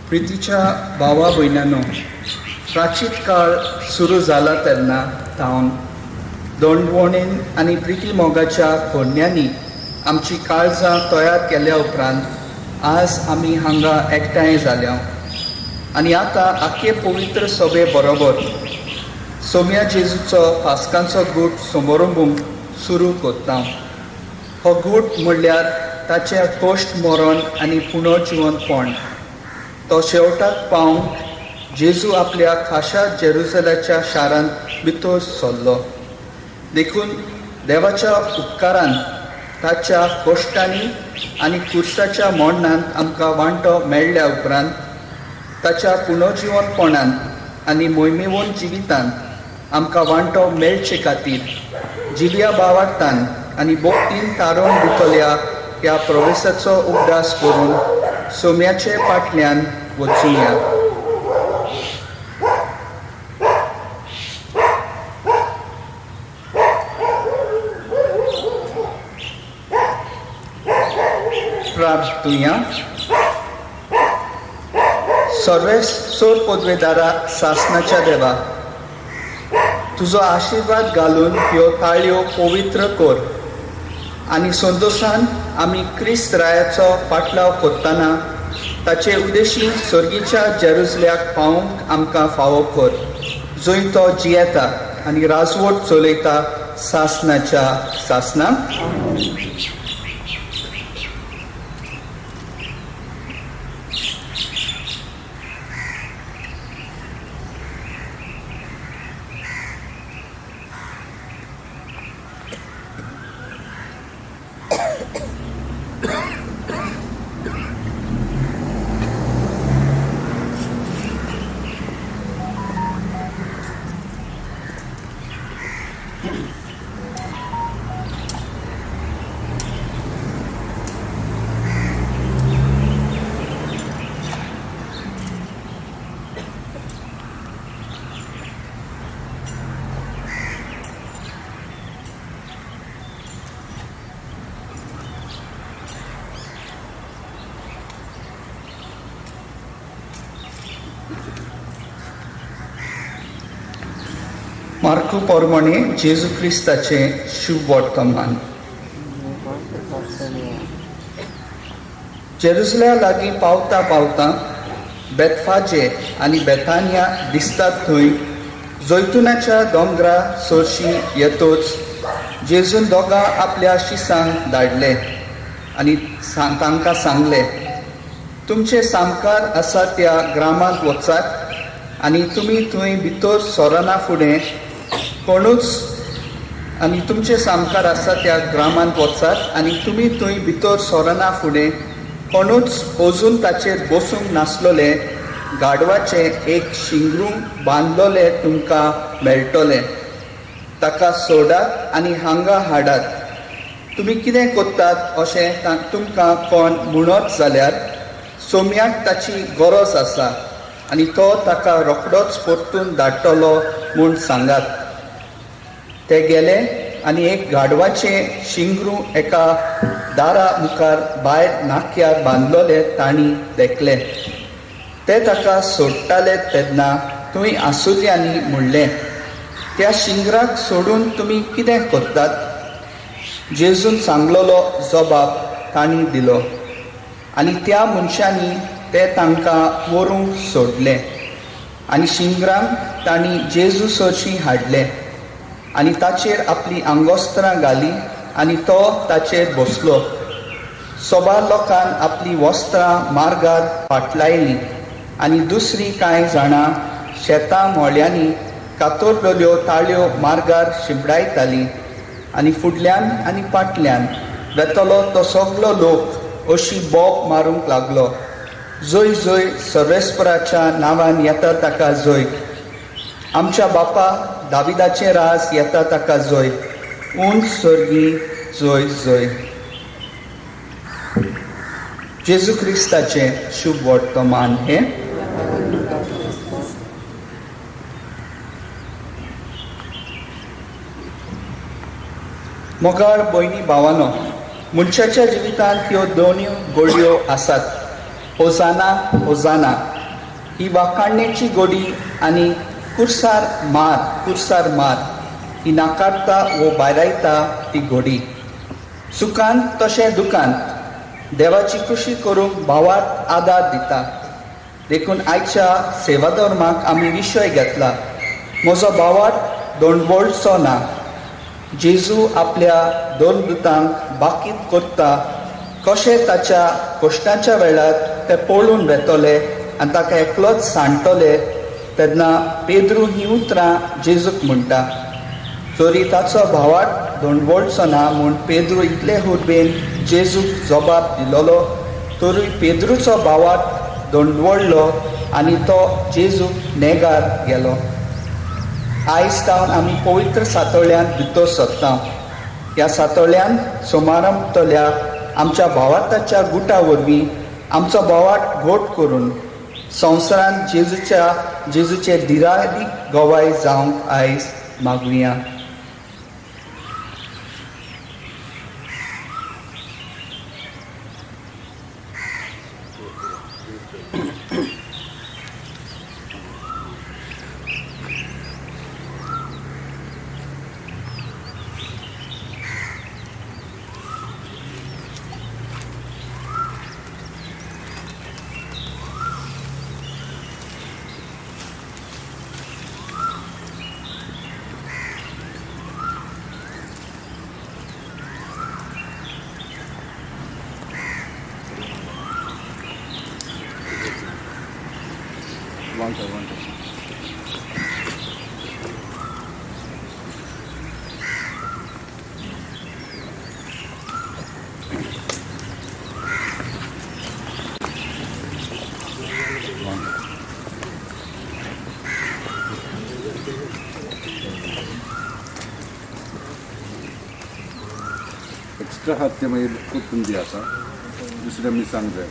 प्रितीच्या भावा भयणांनो, प्राचीन काळ सुरू जाला तेन्ना जावन दोंडवणेन आनी प्रिती मोगाच्या फोडण्यांनी आमची काळजां तयार केल्या उपरांत आज आमी हांगा एकठांय जाल्या आनी आतां आख्खे पवित्र सभे बरोबर सोम्या जेजूचो पास्कांचो गूट समारंभूंक सुरू कोत्ता. हो गूट म्हणल्यार ताचें कोश्ट मरण आनी पुनर्जिवनपण. तो शेवटाक पावंक जेजू आपल्या खाशा जेरुसलेमाच्या शारांत भितर सरलो. देखून देवाच्या उपकारान ताच्या कोश्टांनी आनी कुर्साच्या मरणांत आमकां वांटो मेळ्ळ्या उपरांत ताच्या पुनर्जिवनपणांत आनी मोहिमेवंत जिवितांत आमकां वांटो मेळचे खातीर जिव्या भावार्थान आनी भोगतीन तारोवन दितल्या ह्या प्रवेशाचो उगडास करून सोम्याचे फाटल्यान वचुया. प्रार्थुया. सर्वेस्वर पदवेदारा सासणाच्या देवा, तुजो आशिर्वाद घालून ह्यो ताळयो पवित्र कर आनी संतोशान आमी क्रिस्त रायाचो पाटलाव करतना ताचे उद्देशी सर्गीच्या जेरुसल्याक पावूंक आमकां फावो कर, जंय तो जियेता आनी राजवट चलयता सासणाच्या सासना. मार्कू पोरमणे जेजू क्रिस्ताचे शुभ वर्तमान. जेरुसल्या लागीं पावता पावता बेतफाजे आनी बेथानिया दिसतात थंय जैतुनाच्या दोंगरा सरशी येतोच जेजून दोगां आपल्या शिसांक धाडले आनी तांकां सांगले, तुमचे सामकार आसा त्या ग्रामांत वचात आनी तुमी थंय भितर सरना फुडें कोणूच आनी तुमचे सामकार आसा त्या ग्रामांत वचात आनी तुमी थंय भितर सरना फुडें कोणूच अजून ताचेर बसूंक नासलोले गाडवाचे एक शिंगरू बांदलोले तुमकां मेळटले. ताका सोडात आनी हांगा हाडात. तुमी कितें कोत्तात अशें तुमकां कोण म्हणत जाल्यार सोम्याक ताची गरज आसा आनी तो ताका रोखडोच परतून धाडटलो म्हूण सांगात. ते गेले आनी एक गाडवाचें शिंगरू एका दारा मुखार भायर नाक्यार बांदलोले तांणी देखले. ते ताका सोडटाले तेन्ना थंय आसुल्यांनी म्हणलें, त्या शिंगराक सोडून तुमी कितें कोत्तात? जेजून सांगलोलो जबाब तांणी दिलो आनी त्या मनशांनी ते तांकां व्हरूंक सोडले आनी शिंगरांक तांणी जेजू सरशी हाडले आनी ताचेर आपली आंगोस्त्रां घाली आनी तो ताचेर बसलो. सोबा लोकान आपली वस्त्रां मार्गार फाटलायलीं आनी दुसरीं कांय जाणां शेतां मोळ्यांनी कातरलेल्यो ताळयो मार्गार शिंपडायतालीं आनी फुडल्यान आनी फाटल्यान वेतलो तो सगलो लोक अशी बोब मारूंक लागलो, जंय जंय सर्वेस्पराच्या नांवान येता ताका जय, आमच्या बापा दाविदाचें राज येता ताका जय, उंच सर्गी जय जय. जेजू क्रिस्ताचें शुभ वर्तमान हें. मोगाळ भयणी भावानो, मनशाच्या जिवितांत ह्यो दोनूय गोळयो आसात. होजाना होजाना ही वाखाणण्याची गोडी आनी कुर्सार मार ही नाकारता वो भायरायता ती गोडी. सुखांत तशें दुखांत देवाची खुशी करूंक भावाक आदार दिता. देखून आयच्या सेवा धर्माक आमी विशय घेतला, म्हजो भावाक दोंडवळचो ना. जेजू आपल्या दोन दुतांक बाकीत करता कशें ताच्या कश्टाच्या वेळार ते पळून वेतले आनी ताका एकलोच सांडटले तेन्ना पेद्रू ही उतरां जेजूक म्हणटा. जरी ताचो भावाक दोंडवळचो ना म्हूण पेद्रू इतले हुर्बेन जेजूक जबाब दिलोलो, तरूय पेद्रूचो भावाक दोंडवळ्ळो आनी तो जेजूक नेगार गेलो. आयज जावन आमी पवित्र सातोळ्यांत भितर सरता. ह्या सातोळ्यांत समारंभतल्या आमच्या भावार्थाच्या गुटा वरवीं आमचो भावाक घोट करून संवसारांत जेजूचे दिरादीक गवाय जावंक आयज मागुया. एक्स्ट्रा हात ते मागीर कुतून दी आसा दुसऱ्या मिसांक जाय.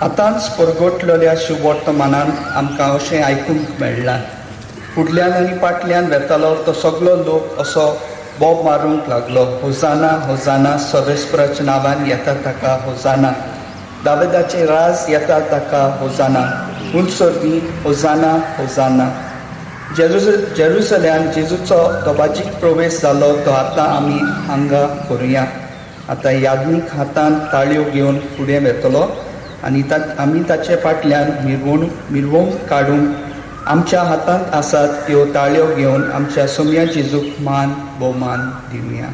आतांच परगटलेल्या शुभ वर्तमानान आमकां अशें आयकूंक मेळ्ळां, फुडल्यान आनी फाटल्यान वेतालो तो सगलो लोक असो बोब मारूंक लागलो, होजाना होजाना, सर्वेस्पराच्या नांवान येता ताका होजाना, दाविदाचें राज येता ताका होजाना, उंच सर्दी होजाना होजाना. जेरुसल्यान जेजूचो दोबाजीक प्रवेश जालो तो आतां आमी हांगा करुया. आतां याज्ञीक हातान ताळयो घेवन फुडें वेतलो आनी आमी ताचे फाटल्यान मिरवणूक काडून आमच्या हातांत आसात त्यो ताळयो घेवन आमच्या सोम्या जेजूक मान भोवमान दिवया.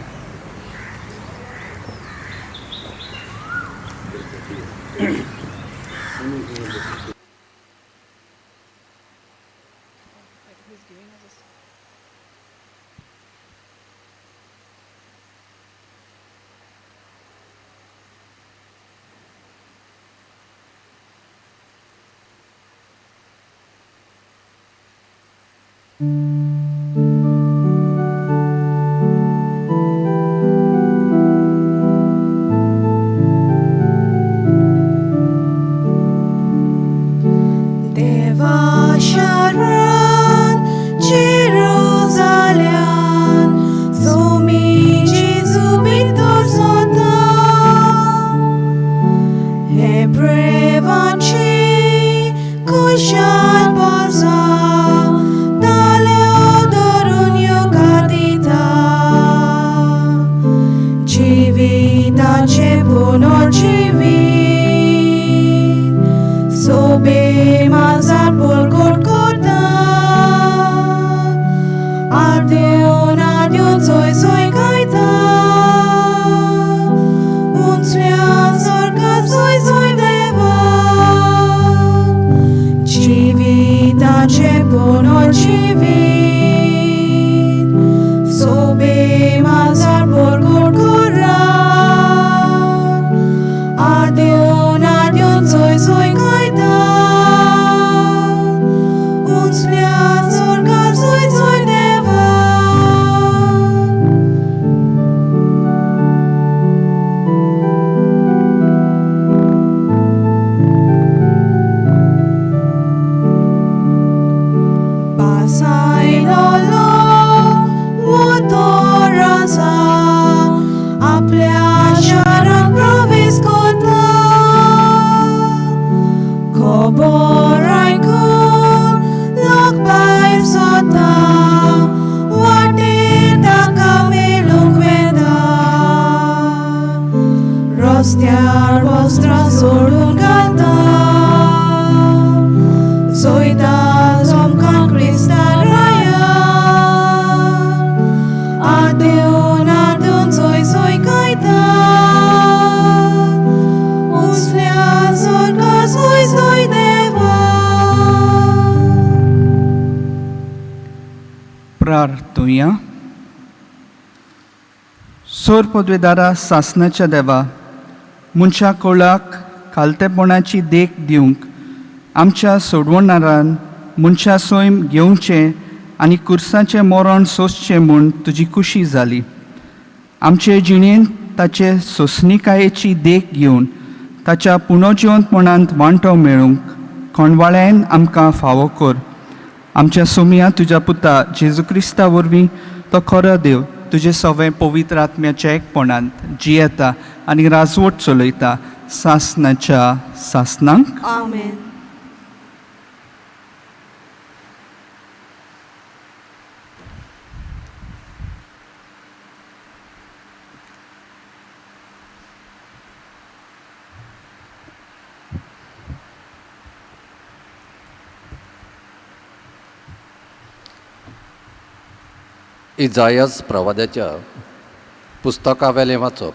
Unslia zorga प्रार्थुया. सोर पदवेदारा सासणाच्या देवा, मनशा कोळाक खालतेपणाची देख दिवंक आमच्या सोडवणारान मनशा सोयम घेवचें आनी कुर्साचें मरण सोंसचें म्हूण तुजी खुशी जाली. आमचे जिणेंत ताचे सोंसणिकायेची देख घेवन ताच्या पुनर्जिवंतपणांत वांटो मेळूंक कोणवाळ्यान आमकां फावो कर. आमच्या सोमिया तुज्या पुता जेजू क्रिस्ता वरवीं तो खरो देव तुजे सवें पवित्र आत्म्याच्या एकपणांत जियेता आनी राजवट चलयता सासणाच्या सासणांक. आमेन. इजायास प्रवाद्याच्या पुस्तकावेलें वाचप.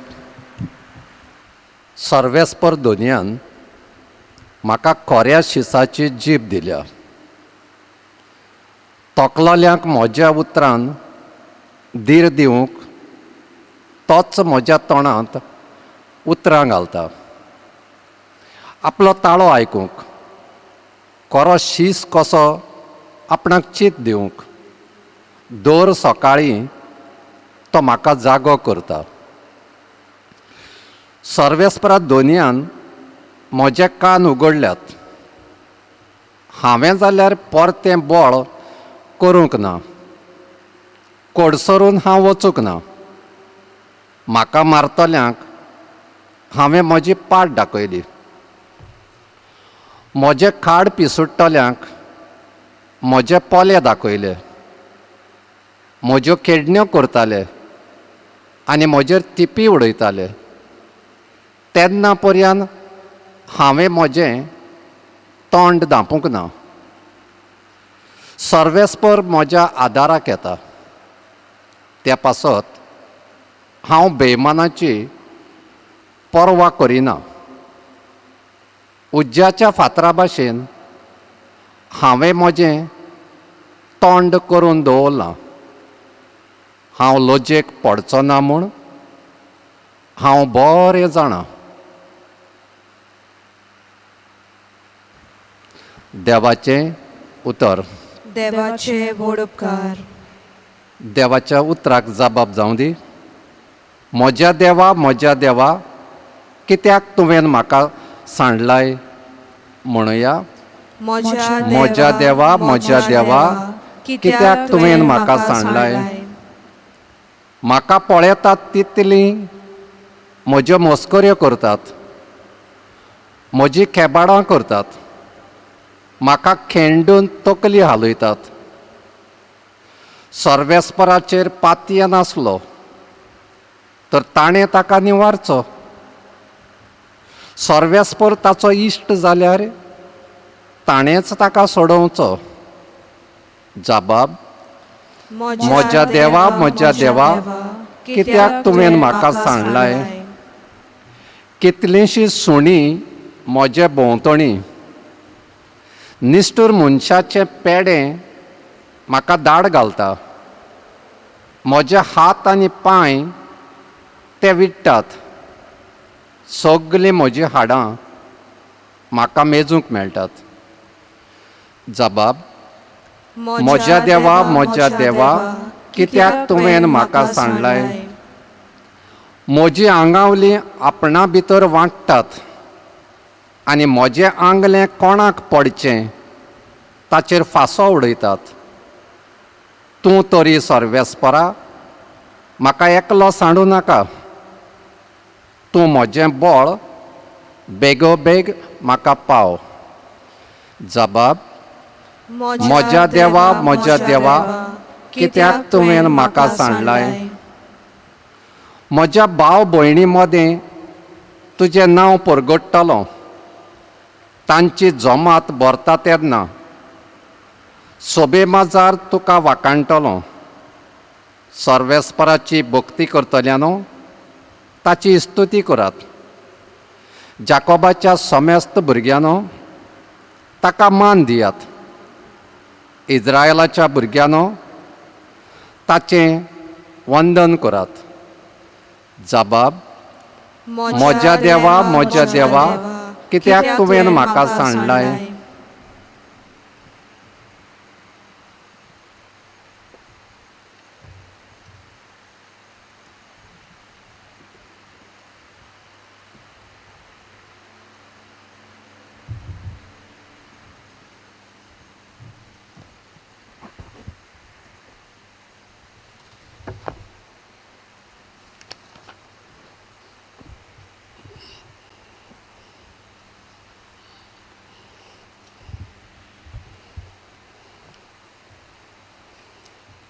सर्वेस्पर दोनयान म्हाका खोऱ्या शिसाची जीब दिल्या. तोकलाल्यांक म्हज्या उतरान धीर दिवंक तोच म्हज्या तोंडांत उतरां घालता. आपलो ताळो आयकूंक खरो शीस कसो आपणाक चीत दिवंक दर सकाळीं तो म्हाका जागो करता. सर्वेस्परा दोनयान म्हजे कान उगडल्यात. हांवें जाल्यार परतें बोळ करूंक ना, कोडसरून हांव वचूंक ना. म्हाका मारतल्यांक हांवें म्हजी पाट दाखयली. म्हजे खाड पिसुट्टल्यांक म्हजे पोले दाखयले. म्हज्यो खेडण्यो करताले आनी म्हजेर तिपी उडयताले. तेन्ना पर्यान हांवें म्हजें तोंड धांपूंक ना. सर्वेस्पर म्हज्या आदाराक येता. त्या पासत हांव बेइमानाची पर्वा करिना. उज्ज्याच्या फातरा भाशेन हांवें म्हजें तोंड करून दवरलां. हांव लजेक पडचो ना म्हूण हांव बरें जाणां. देवाचें उतर. देवाचे व्हड उपकार. देवाच्या उतराक जबाब जावं दी. म्हज्या देवा, कित्याक तुवें म्हाका सांडलाय म्हणुया. म्हज्या देवा, कित्याक तुवें म्हाका सांडलाय. म्हाका पळयतात तितलीं म्हज्यो मस्कऱ्यो करतात, म्हजी खेबाडां करतात. म्हाका खेंडून तकली हालयतात. सर्वेस्पराचेर पातये नासलो तर ताणें ताका निवारचो. सर्वेस्पर ताचो इश्ट जाल्यार ताणेंच ताका सोडोवचो. जबाब. म्हज्या देवा, कित्याक तुवें म्हाका सांडलाय. कितलींशीं सुणीं म्हजे भोंवतणी. निश्ठूर मनशाचें पेडें म्हाका दाड घालता. म्हजे हात आनी पांय ते विट्टात. सगलीं म्हजीं हाडां म्हाका मेजूंक मेळटात. जबाब. म्हज्या देवा, कित्याक तुवें म्हाका सांडलाय. म्हजी आंगावलीं आपणा भितर वांट्टात आनी म्हजें आंगलें कोणाक पडचें ताचेर फांसो उडयतात. तूं तरी सर्वेस्परा म्हाका एकलो सांडूं नाका. तूं म्हजें बोळ बेगोबेग म्हाका पाव. जबाब. म्हज्या देवा, कित्याक तुवें म्हाका सांडलाय. म्हज्या भाव भयणी मदें तुजें नांव परगट्टलों. तांची जमात भरता तेन्ना सोबे माजार तुका वाकाणटलो. सर्वेस्पराची भक्ती करतल्यानो ताची स्तुती करात. जाकोबाच्या समेस्त भुरग्यानो ताका मान दियात. इस्रायलाच्या भुरग्यानो ताचें वंदन करात. जबाब: म्हज्या देवा, कित्याक तुवें म्हाका सांडलाय.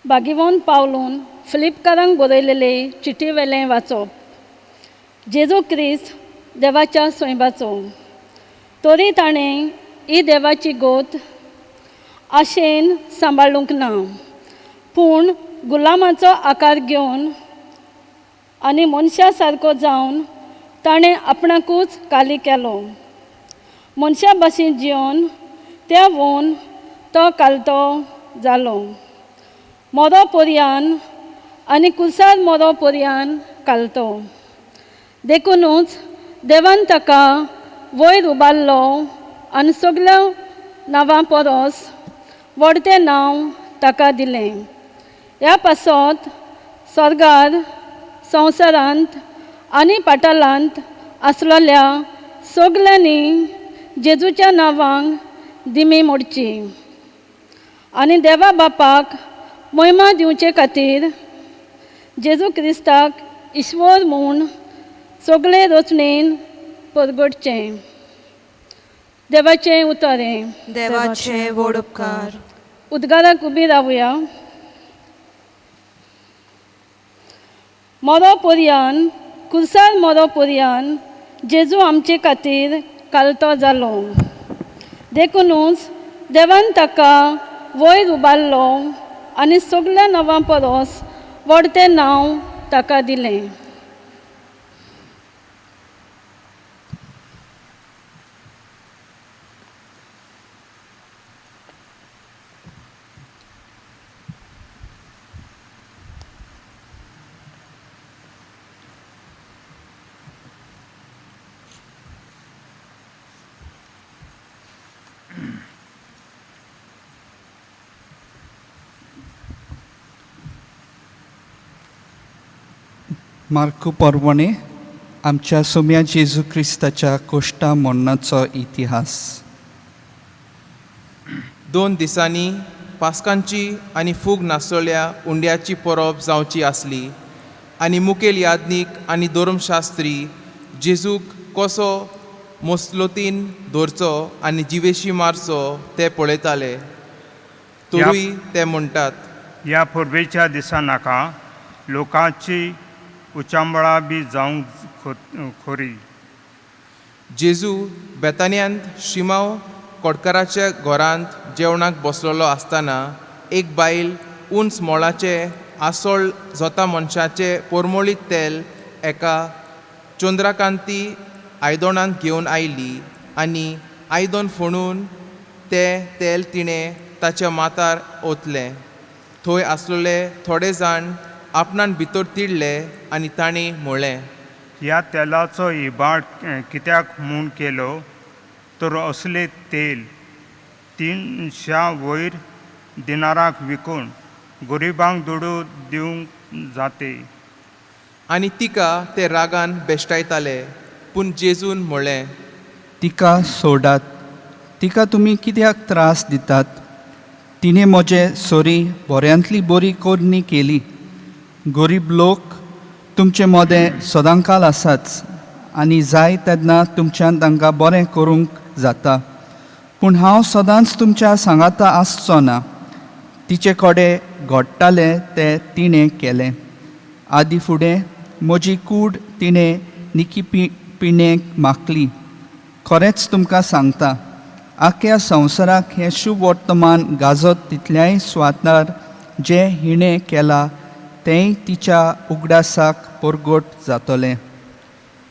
बागीवन पावलून फिलिपकारांक बरयलेले चिटी वेलें वाचप. जेजू क्रिस्त देवाच्या सोयबाचो. तरी ताणें ही देवाची गोत आशेन सांबाळूंक ना, पूण गुलामाचो आकार घेवन आनी मनशा सारको जावन ताणें आपणाकूच काली केलो. मनशा भाशेन जिवन त्या वोन तो कालतो जालो. मोरो पर्यान आनी कुसार मोरो पर्यान कालतो. देखूनच देवान ताका वयर उबारलो आनी सगळ्या नांवां परस व्हडतें नांव ताका दिलें. ह्या पासत स्वर्गार, संवसारांत आनी पातालांत आसलेल्या सगल्यांनी जेजूच्या नांवांक दिमी मोडची आनी देवा बापाक महिमा दिवचे खातीर जेजू क्रिस्ताक ईश्वर म्हूण सगळे रचणेन परगटचें. देवाचें उतरें. देवाचे व्हड उपकार. उद्गाराक उबी रावया. मोरो पर्यान, कुर्सार मोरो पर्यान जेजू आमचे खातीर कालतो जालो. देखूनच देवान ताका वयर उबारलो आनी सगळ्या नांवां परस व्हडतें नांव ताका दिलें. मार्कू पर्वणे आमच्या सोम्या जेजू क्रिस्ताच्या कोश्टा मोडनाचो इतिहास. 2 दिसांनी पास्कांची आनी फूग नासलेल्या उंड्याची परब जावची आसली आनी मुखेल यादनीक आनी धर्मशास्त्री जेजूक कसो मसलोतीन दवरचो आनी जिवेशी मारचो ते पळयताले. तरूय ते म्हणटात, ह्या परबेच्या दिसा नाका लोकांची उचांबळा बी जावंक खोरी. जेजू बेतानियांत शिमाव कोडकाराच्या घरांत जेवणाक बसलेलो आसतना एक बायल उंच मोळाचे आसोळ जोता मनशाचे परमळीत तेल एका चंद्रकांती आयदोणांत घेवन आयली आनी आयदोन फोडून तें तेल तिणें ताच्या माथ्यार ओतलें. थंय आसलेले थोडे जाण आपणान भितर तिडले आनी तांणी म्हळें, ह्या तेलाचो इबाड कित्याक म्हूण केलो तर असले तेल 300 वयर दिनाराक विकून गरिबांक दुडू दिवंक जाते. आनी तिका ते रागान बेश्टायताले. पूण जेजून म्हळें, तिका सोडात. तिका तुमी कित्याक त्रास दितात? तिणें म्हजे सोरी बऱ्यांतली बरी कोडणी केली. गरीब लोक तुमचे मोदें सदांकाल आसाच आनी जाय तेन्ना तुमच्यान तांकां बरें करूंक जाता. पूण हांव सदांच तुमच्या सांगाता आसचो ना. तिचे कोडे घोडटाले ते तिणें केलें. आदी फुडें म्हजी कूड तिणें निकी पिणेक मागली. खरेंच तुमकां सांगता, आख्या संवसाराक हें शुभ वर्तमान गाजत तितल्याय सुवातार जें हिणें केलां तेंय तिच्या उगडासाक परगट जातलें.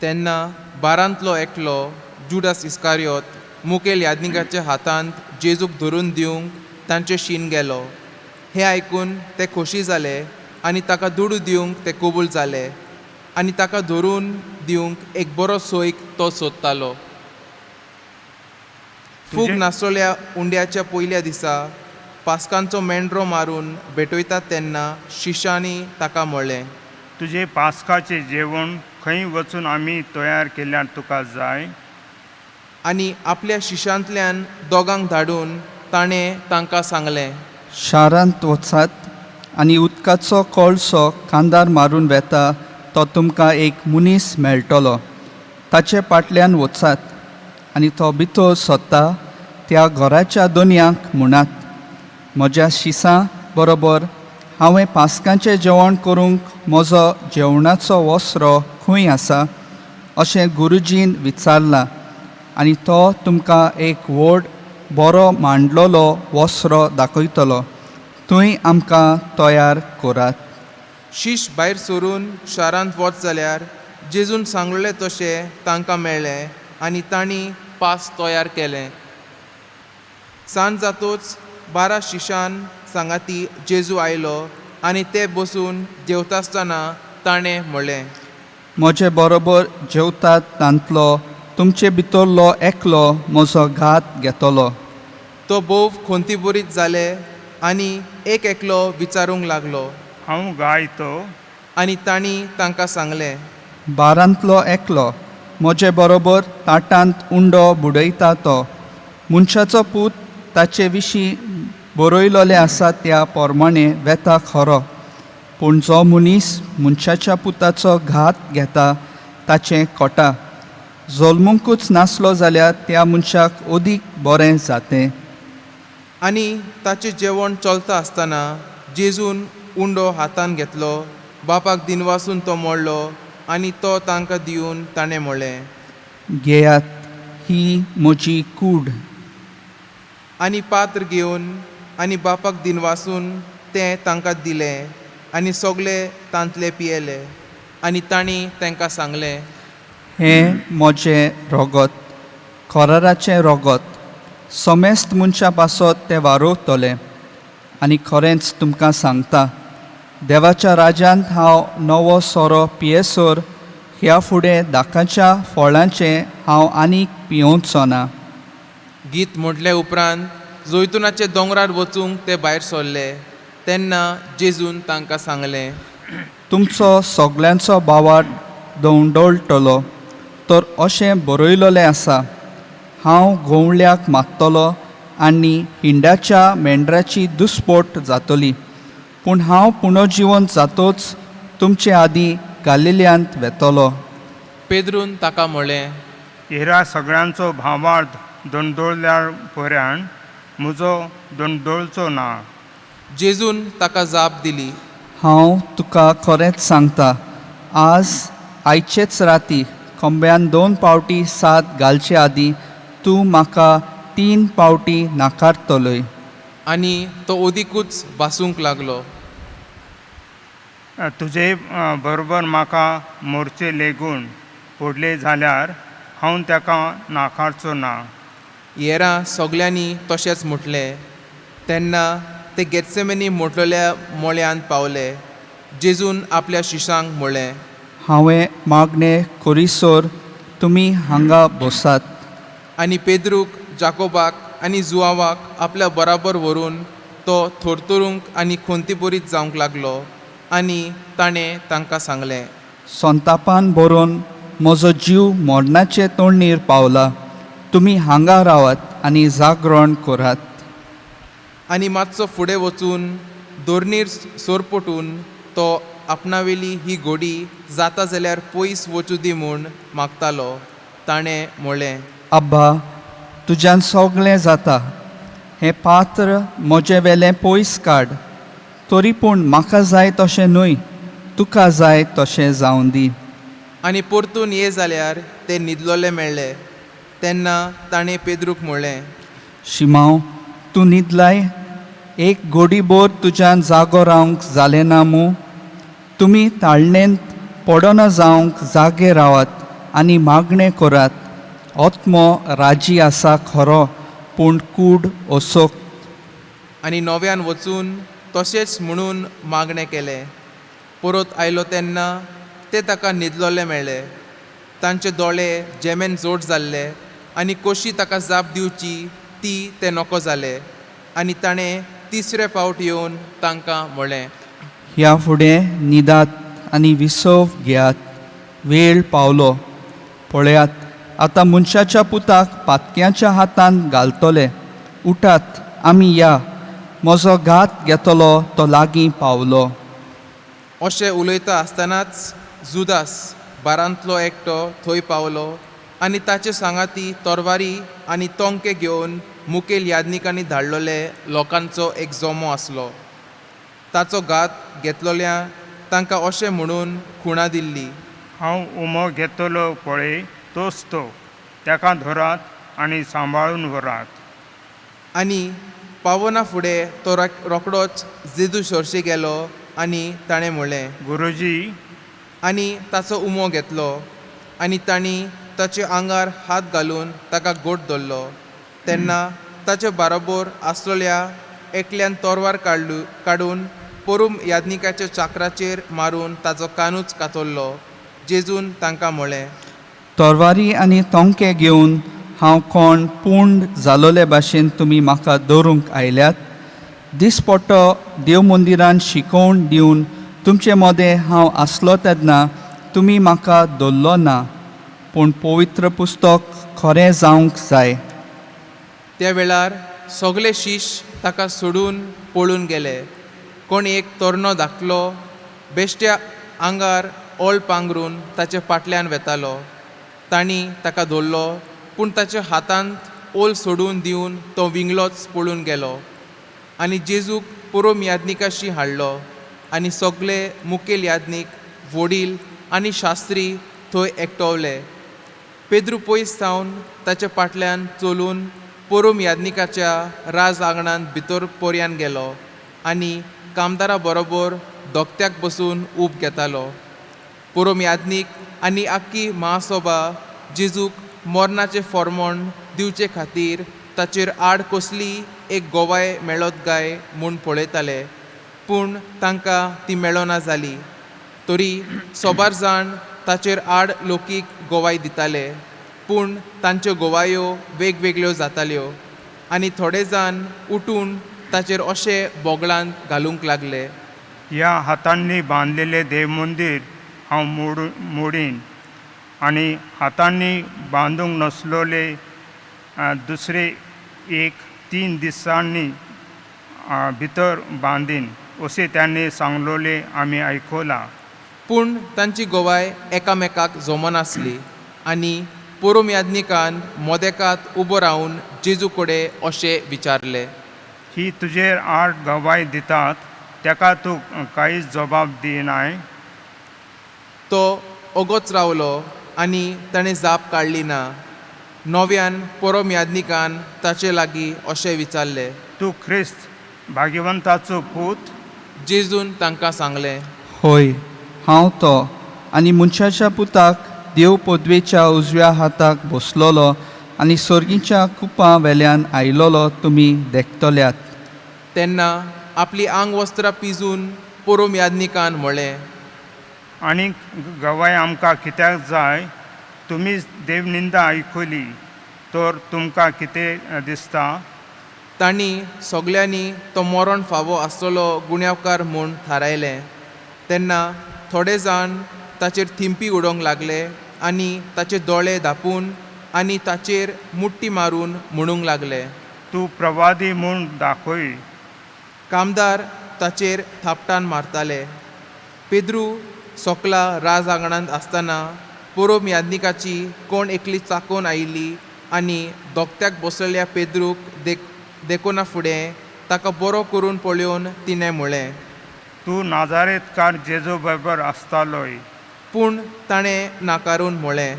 तेन्ना 12 एकलो जुडास इस्कारियोत मुखेल यादनिकाच्या हातांत जेजूक धरून दिवंक तांचे शीन गेलो. हें आयकून ते खोशी जाले आनी ताका दुडू दिवंक ते कबूल जाले आनी ताका धरून दिवंक एक बरो सोयीक तो सोदतालो. फूग नासलेल्या उंड्याच्या पयल्या दिसा पास्कांचो मेंढरो मारून भेटयतात तेन्ना शिश्यांनी ताका म्हणलें, तुजे पास्काचें जेवण खंय वचून आमी तयार केल्यार तुका जाय? आनी आपल्या शिश्यांतल्यान दोगांक धाडून ताणें तांकां सांगलें, शारांत वचात आनी उदकाचो कोळसो कांदार मारून वेता तो तुमकां एक मनीस मेळटलो. ताचे फाटल्यान वचात आनी तो भितर सोदता त्या घराच्या दोनयांक म्हणात, म्हज्या शिसां बरोबर हांवें पास्कांचें जेवण करूंक म्हजो जेवणाचो वस्रो खंय आसा अशें गुरुजीन विचारलां आनी तो तुमकां एक व्हड बरो मांडलोलो वस्रो दाखयतलो. थंय आमकां तयार करात. शिश भायर सरून शारांत वच जाल्यार जेजून सांगलें तशें तांकां मेळ्ळें आनी तांणी पास तयार केलें. सांज जातूच 12 शिशान सांगाती जेजू आयलो आनी ते बसून जेवतासतना ताणें म्हणलें, म्हजे बरोबर जेवतात तांतलो तुमचे भितरलो एकलो म्हजो घात घेतलो. तो बोव खोंतीबुरीत जाले आनी एक एकलो विचारूंक लागलो. हांव गाय तो? आनी तांणी तांकां सांगलें, 12 एकलो म्हजे बरोबर ताटांत उंडो बुडयता तो. मनशाचो पूत ताचे विशीं बरयलोले आसा त्या प्रमाणे वेता खरो, पूण जो मनीस मनशाच्या पुताचो घात घेता ताचें कोटा. जल्मुंकूच नासलो जाल्यार त्या मनशाक अदीक बरें जातें. आनी ताचें जेवण चलता आसतना जेजून उंडो हातान घेतलो, बापाक दिनवासून तो मोडलो आनी तो तांकां दिवन ताणें म्हणलें, घेयात, ही म्हजी कूड. आनी पात्र घेवन आनी बापाक दिनवासून तें तांकां दिलें आनी सगळे तांतले पियेले. आनी तांणी तांकां सांगलें, हें म्हजें रोगत, खोराराचें रोगत. समेस्त मनशा पासत तें वारोवतलें. आनी खरेंच तुमकां सांगता, देवाच्या राज्यांत हांव नवो सोरो पियेसोर ह्या फुडें दाकाच्या फळांचें हांव आनीक पियोवचो ना. गीत म्हटले उपरांत जैतुनाचे दोंगरार वचूंक ते भायर सरले तेन्ना जेजून तांकां सांगलें, तुमचो सगल्यांचो बावाट दवंडोळटलो. तर अशें बरयलोलें आसा, हांव गोवळ्याक मारतलो आनी हिंडाच्या मेंढराची दुस्पोट जातली. पूण हांव पुनर्जिवंत जातोच तुमचे आदीं गालिल्यांत वेतलो. पेद्रून ताका म्हणलें, हेरा सगळ्यांचो भावार्थ दोंडोळल्यार पर्यान म्हजो दोंडोळचो ना. जेजून ताका जाप दिली, हांव तुका खरेंच सांगता, आयचेच राती खंब्यान 2 पावटी सात घालचे आदीं तूं म्हाका 3 पावटी नाकारतलोय. आनी तो ओदीकूच भासूंक लागलो. तुजे बरोबर म्हाका मोरचे लेगून पडले जाल्यार हांव ताका नाकारचो ना. हेरां सगल्यांनी तशेंच म्हटलें. तेन्ना ते गेत्सेमनी मोटलेल्या मोळ्यांत पावले. जेजून आपल्या शिशांक म्हणलें, हांवें मागणें करिसोर तुमी हांगा बसात. आनी पेद्रूक, जाकोबाक आनी जुआवाक आपल्या बराबर व्हरून तो थरथरूंक आनी खोंतीबुरीत जावंक लागलो. आनी ताणें तांकां सांगलें, संतापान बरोवन म्हजो जीव मरणाचे तोंडीर पावला. तुमी हांगा रावात आनी जागरण करात. आनी मातसो फुडें वचून दोरनीर सोरपटून तो आपणावेली ही घोडी जाता जाल्यार पयस वचूं दी म्हूण मागतालो. ताणें म्हणलें, आब्बा, तुज्यान सगळें जाता. हें पात्र म्हजे वेलें पयस काड. तरी पूण म्हाका जाय तशें न्हय, तुका जाय तशें जावं दी. आनी परतून ये जाल्यार ते न्हिदलोले मेळ्ळे. तेन्ना ताणें पेद्रूक म्हणलें, शिमांव, तूं न्हिदलाय? एक घोडीभर तुज्यान जागो रावंक जालें ना मूं? तुमी ताळणेंत पडना जावंक जागे रावात आनी मागणें करात. आत्मो राजी आसा खरो, पूण कूड असो. आनी नव्यान वचून तशेंच म्हणून मागणें केलें. परत आयलो तेन्ना ते ताका न्हिदलोले मेळ्ळे. तांचे दोळे जेमेन जोड जाल्ले आनी कशी ताका जाप दिवची ती ते नको जाले. आनी ताणें तिसरे फावट येवन तांकां म्हळें, ह्या फुडें न्हिदात आनी विसव घेयात, वेळ पावलो. पळयात, आतां मनशाच्या पुताक पातक्याच्या हातान घालतले. उठात, आमी या, म्हजो घात घेतलो तो लागीं पावलो. अशें उलयता आसतनाच जुदास बारांतलो एकटो थंय पावलो आनी ताचे सांगाती तोरवारी आनी तोंके घेवन मुखेल यादनिकांनी धाडलोले लोकांचो एक जोमो आसलो. ताचो घात घेतलोल्या तांकां अशें म्हणून खुणा दिल्ली, हांव उमो घेतलो पळय तोच तो, ताका धरात आनी सांबाळून व्हरात. आनी पावना फुडें तो रोकडोच जेजू शोरशी गेलो आनी ताणें म्हणलें, गुरुजी, आनी ताचो उमो घेतलो. आनी तांणी ताचे आंगार हात घालून ताका गोट धरलो. तेन्ना ताचे बाराबर आसलेल्या एकल्यान तोरवार काडून पोरूम यादनिकाच्या चाकराचेर मारून ताचो कानूच कातरलो. जेजून तांकां म्हळें, तोरवारी आनी तोंके घेवन हांव कोण पूर्ण जालोले भाशेन तुमी म्हाका दवरूंक आयल्यात. दिसपट्टो देव मंदिरान शिकोवन दिवन तुमचे मदें हांव आसलो तेन्ना तुमी म्हाका दवरलो ना, पूण पवित्र पुस्तक खरें जावंक जाय. त्या वेळार सगळे शिश ताका सोडून पळून गेले. कोण एक तोरणो धाकलो बेश्ट्या आंगार ओळ पांघरून ताचे फाटल्यान वेतालो. तांणी ताका धरलो, पूण ताच्या हातांत ओल सोडून दिवन तो विंगलोच पळून गेलो. आनी जेजूक पुरोम यादनिकाशी हाडलो आनी सगळे मुखेल यादनीक, वडील आनी शास्त्री थंय एकटवले. पेद्रू पयस सावन ताच्या फाटल्यान चलून पुरोम यादनिकाच्या राज आंगणांत भितर पर्यान गेलो आनी कामदारा बरोबर दोगत्याक बसून ऊब घेतालो. पुरोम यादनीक आनी आख्खी महासभा जेजूक मरणाचें फर्मोण दिवचे खातीर ताचेर आड कसली एक गोवाय मेळत काय म्हूण पळयताले, पूण तांकां ती मेळना जाली. तरी सोबार जाण ताचेर आड लोकीक गोवाय दिताले, पूण तांच्यो गोवायो वेगवेगळ्यो जाताल्यो. आनी थोडे जाण उठून ताचेर अशें बोगळांत घालूंक लागले, ह्या हातांनी बांदलेले देव मंदीर हांव मोडीन आनी हातांनी बांदूंक नसलोले दुसरे एक 3 दिसांनी भितर बांदीन अशें त्यांनी सांगलोले आमी आयकलां. पूण तांची गोवाय एकामेकाक जमनासली. आनी पुरोम यादनिकान मोदेकांत उबो रावन जेजू कडेन अशें विचारलें, ही तुजेर आड गवाय दितात ताका तूं कांयच जबाब दिनाय? तो ओगोच रावलो आनी ताणें जाप काडली ना. नव्यान पुरोम यादनिकान ताचे लागीं अशें विचारलें, तूं ख्रिस्त भाग्यवंताचो पूत? जेजून तांकां सांगलें, होय, हांव तो. आनी मनशाच्या पुताक देव पदवेच्या उजव्या हाताक बसलोलो आनी सर्गीच्या कुपा वेल्यान आयलोलो तुमी देखतल्यात. तेन्ना आपली आंगवस्त्रां पिजून पुरोम यादनिकान म्हळें, आनी गवाय आमकां कित्याक जाय? तुमीच देवनिंदा आयकली तर तुमकां कितें दिसता? तांणी सगल्यांनी तो मरण फावो आसतलो गुन्यांवकार म्हूण थारायलें. तेन्ना थोडे जाण ताचेर थिंपी उडोवंक लागले आनी ताचे दोळे धांपून आनी ताचेर मुट्टी मारून म्हणूंक लागले, तूं प्रवादी म्हूण दाखय. कामदार ताचेर थापटान मारताले. पेद्रू सोकला राज आंगणांत आसतना पुरोम यादनिकाची कोण एकली चाकोन आयिल्ली आनी दोगत्याक बसलेल्या पेद्रूक देखुना फुडें ताका बरो करून पळोवन तिणें म्हळें, तूं नाजारेतकार जेजू बरोबर आसतालोय. पूण ताणें नाकारून म्हळें,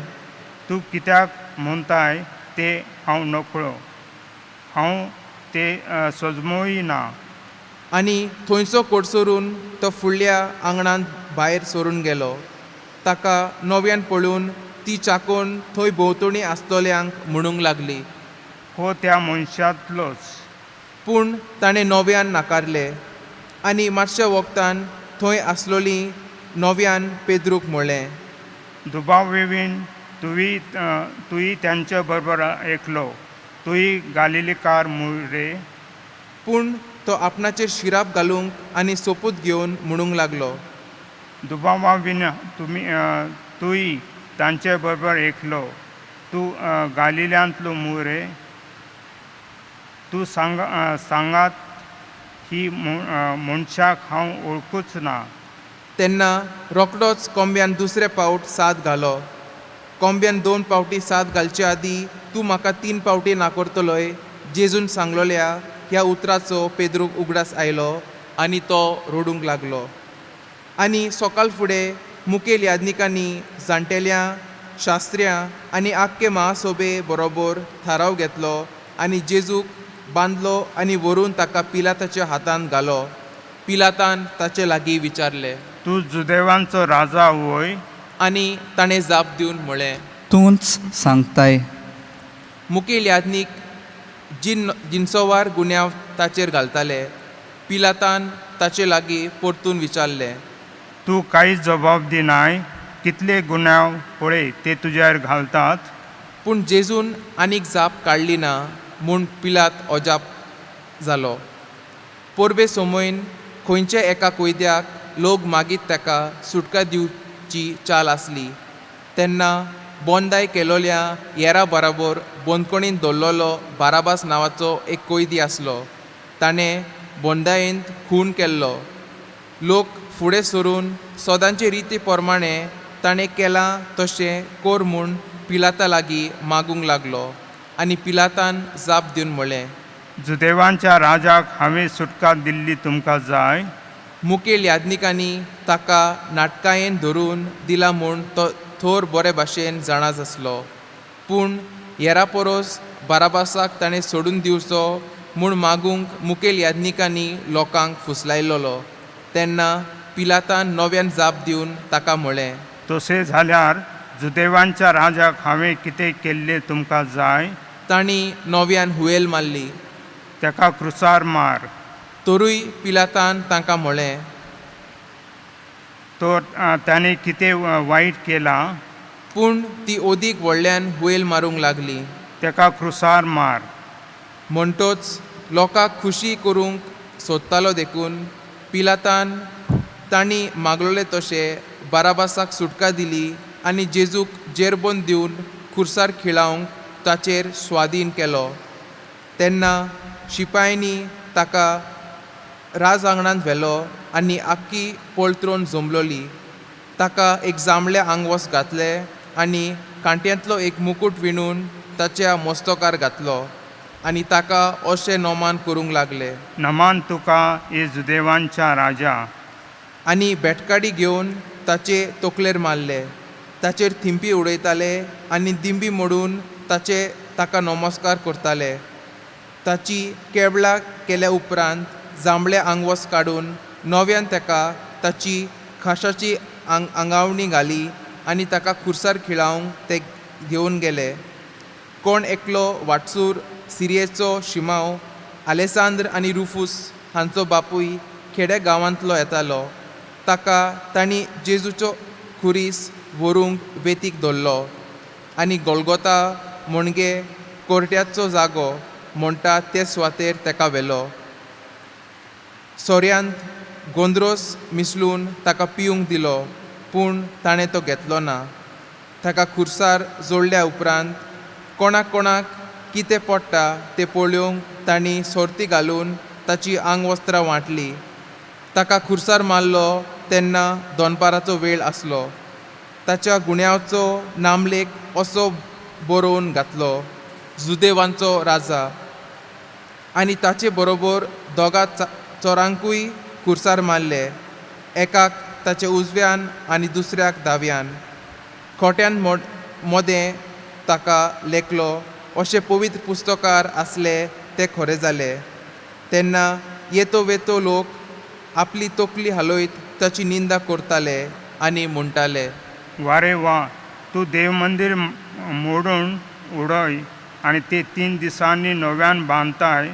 तूं कित्याक म्हणटाय तें हांव नकळो. हांव तें सोजमूय ना. आनी थंयचो कोडसरून तो फुडल्या आंगणांत भायर सरून गेलो. ताका नव्यान पळोवन ती चाकोन थंय भोंवतणी आसतल्यांक म्हणूंक लागली, हो त्या मनशांतलोच. पूण ताणें नव्यान नाकारलें. आनी मातशे वखदान थंय आसलोलीं नव्यान पेद्रूक म्हळें, दुबाविवीन तुही त्यांच्या बरोबर एकलो, तुही गालिलीकार रे. पूण तो आपणाचेर शिराप घालूंक आनी सोपूत घेवन म्हणूंक लागलो, दुबावाविन तुही तांचे बरोबर एकलो, तूं गालिल्यांतलो रे. तूं सांगात ही मनशाक हांव वळखूच ना. तेन्ना रोखडोच कोंब्यान दुसरे फावट साद घालो. कोंब्यान 2 फावटी साद घालचे आदीं तूं म्हाका 3 फावटी नाकोरतलोय, जेजून सांगलोल्या ह्या उतराचो पेद्रूक उगडास आयलो आनी तो रडूंक लागलो. आनी सकाळ फुडें मुखेल याजनिकांनी जाण्टेल्यां, शास्त्र्यां आनी आख्खे महासोबे बरोबर थाराव घेतलो आनी जेजूक बांदलो आनी व्हरून ताका पिलाताच्या हातांत घालो. पिलातान ताचे लागीं विचारलें तूं जुदेवांचो राजा वय. आनी ताणें जाप दिवन म्हळें, तूंच सांगताय. मुखेल याजनीक जिनसोवार गुन्यांव ताचेर घालताले. पिलातान ताचे लागीं परतून विचारलें, तूं कांयच जबाब दिनाय. कितले गुन्यांव पळय ते तुज्यार घालतात. पूण जेजून आनीक जाप काडली ना म्हूण पिलात अजाप जालो. पोरबे सोमोयन खंयच्या एका कोयद्याक लोक मागीत ताका सुटका दिवची चाल आसली. तेन्ना बोंदाय केलोल्या येरा बराबर बोंदकोणीन दवरलेलो बाराबास नांवाचो एक कोयदी आसलो. ताणें बोंदायेंत खून केल्लो. लोक फुडें सरून सोदांचे रिती प्रमाणें ताणें केलां तशें कोर म्हूण पिलाता लागीं मागूंक लागलो. आनी पिलातान जाप दिवन म्हळें, जुदेवांच्या राजाक हांवें सुटका दिल्ली तुमकां जाय. मुखेल याजनिकांनी ताका नाटकायेन धरून दिला म्हूण तो थोर बरे भाशेन जाणाच आसलो. पूण हेरा परोस बाराबासाक ताणें सोडून दिवचो म्हूण मागूंक मुखेल याजनिकांनी लोकांक फुसलायलोलो. तेन्ना पिलातान नव्यान जाप दिवन ताका म्हळें, तशें जाल्यार जुदेवांच्या राजाक हांवें कितें केल्लें तुमकां जाय. तांणी नव्यान हुयेल मारली. ताका क्रुसार मार. तरूय पिलातान तांकां म्हळें, तो ताणें कितें वायट केलां. पूण ती ओदीक व्हडल्यान हुयेल मारूंक लागली. ताका क्रुसार मार. म्हणटोच लोकांक खुशी करूंक सोदतालो देखून पिलातान तांणी मागलोले तशें बाराबासाक सुटका दिली आनी जेजूक जेरबंद दिवन खुर्सार खिळावंक ताचेर स्वाधीन केलो. तेन्ना शिपायांनी ताका राज आंगणांत व्हेलो आनी आख्खी पोळत्रोन जमलोली. ताका एक जांबळे आंगवस घातले आनी कांट्यांतलो एक मुकूट विणून ताच्या मस्तकार घातलो आनी ताका अशें नोमान करूंक लागले, नमान तुका हे जुदेवांच्या राजा. आनी बेटकाडी घेवन ताचे तकलेर मारले. ताचेर थिंपी उडयताले आनी दिंबी मोडून ताका नमस्कार करताले. ताची केबळां केल्या उपरांत जांबळे आंगवस काडून नव्यान ताका ताची खाशाची आंगावणी घाली आनी ताका खुर्सार खिळावंक ते घेवन गेले. कोण एकलो वाटसूर सिरियेचो शिमाव आलेसांद्र आनी रुफूस हांचो बापूय खेड्या गांवांतलो येतालो. ताका तांणी जेजूचो खुरीस व्हरूंक वेतीक दवरलो आनी गोलगोता म्हणगे कोर्ट्याचो जागो म्हणटा ते सुवातेर ताका व्हेलो. सोऱ्यांत गोंद्रोस मिसळून ताका पिवंक दिलो, पूण ताणें तो घेतलो ना. ताका खुर्सार जोडल्या उपरांत कोणाक कितें पडटा तें पळोवंक तांणी सोरती घालून ताची आंगवस्त्रां वांटली. ताका खुर्सार मारलो तेन्ना दोनपाराचो वेळ आसलो. ताच्या गुन्यांवचो नामलेख असो बरोवन घातलो, जुदेवांचो राजा. आनी ताचे बरोबर दोगा चोरांकूय खुर्सार मारले, एकाक ताचे उजव्यान आनी दुसऱ्याक दाव्यान. खोट्यान मोदें ताका लेखलो अशें पवित्र पुस्तकार आसले ते खरें जाले. तेन्ना येतो वेतो लोक आपली तकली हालयत ताची निंदा करताले आनी म्हणटाले, वारे वा, तूं देव मंदीर मोडून उडय आनी ते 3 दिसांनी नव्यान बांदताय.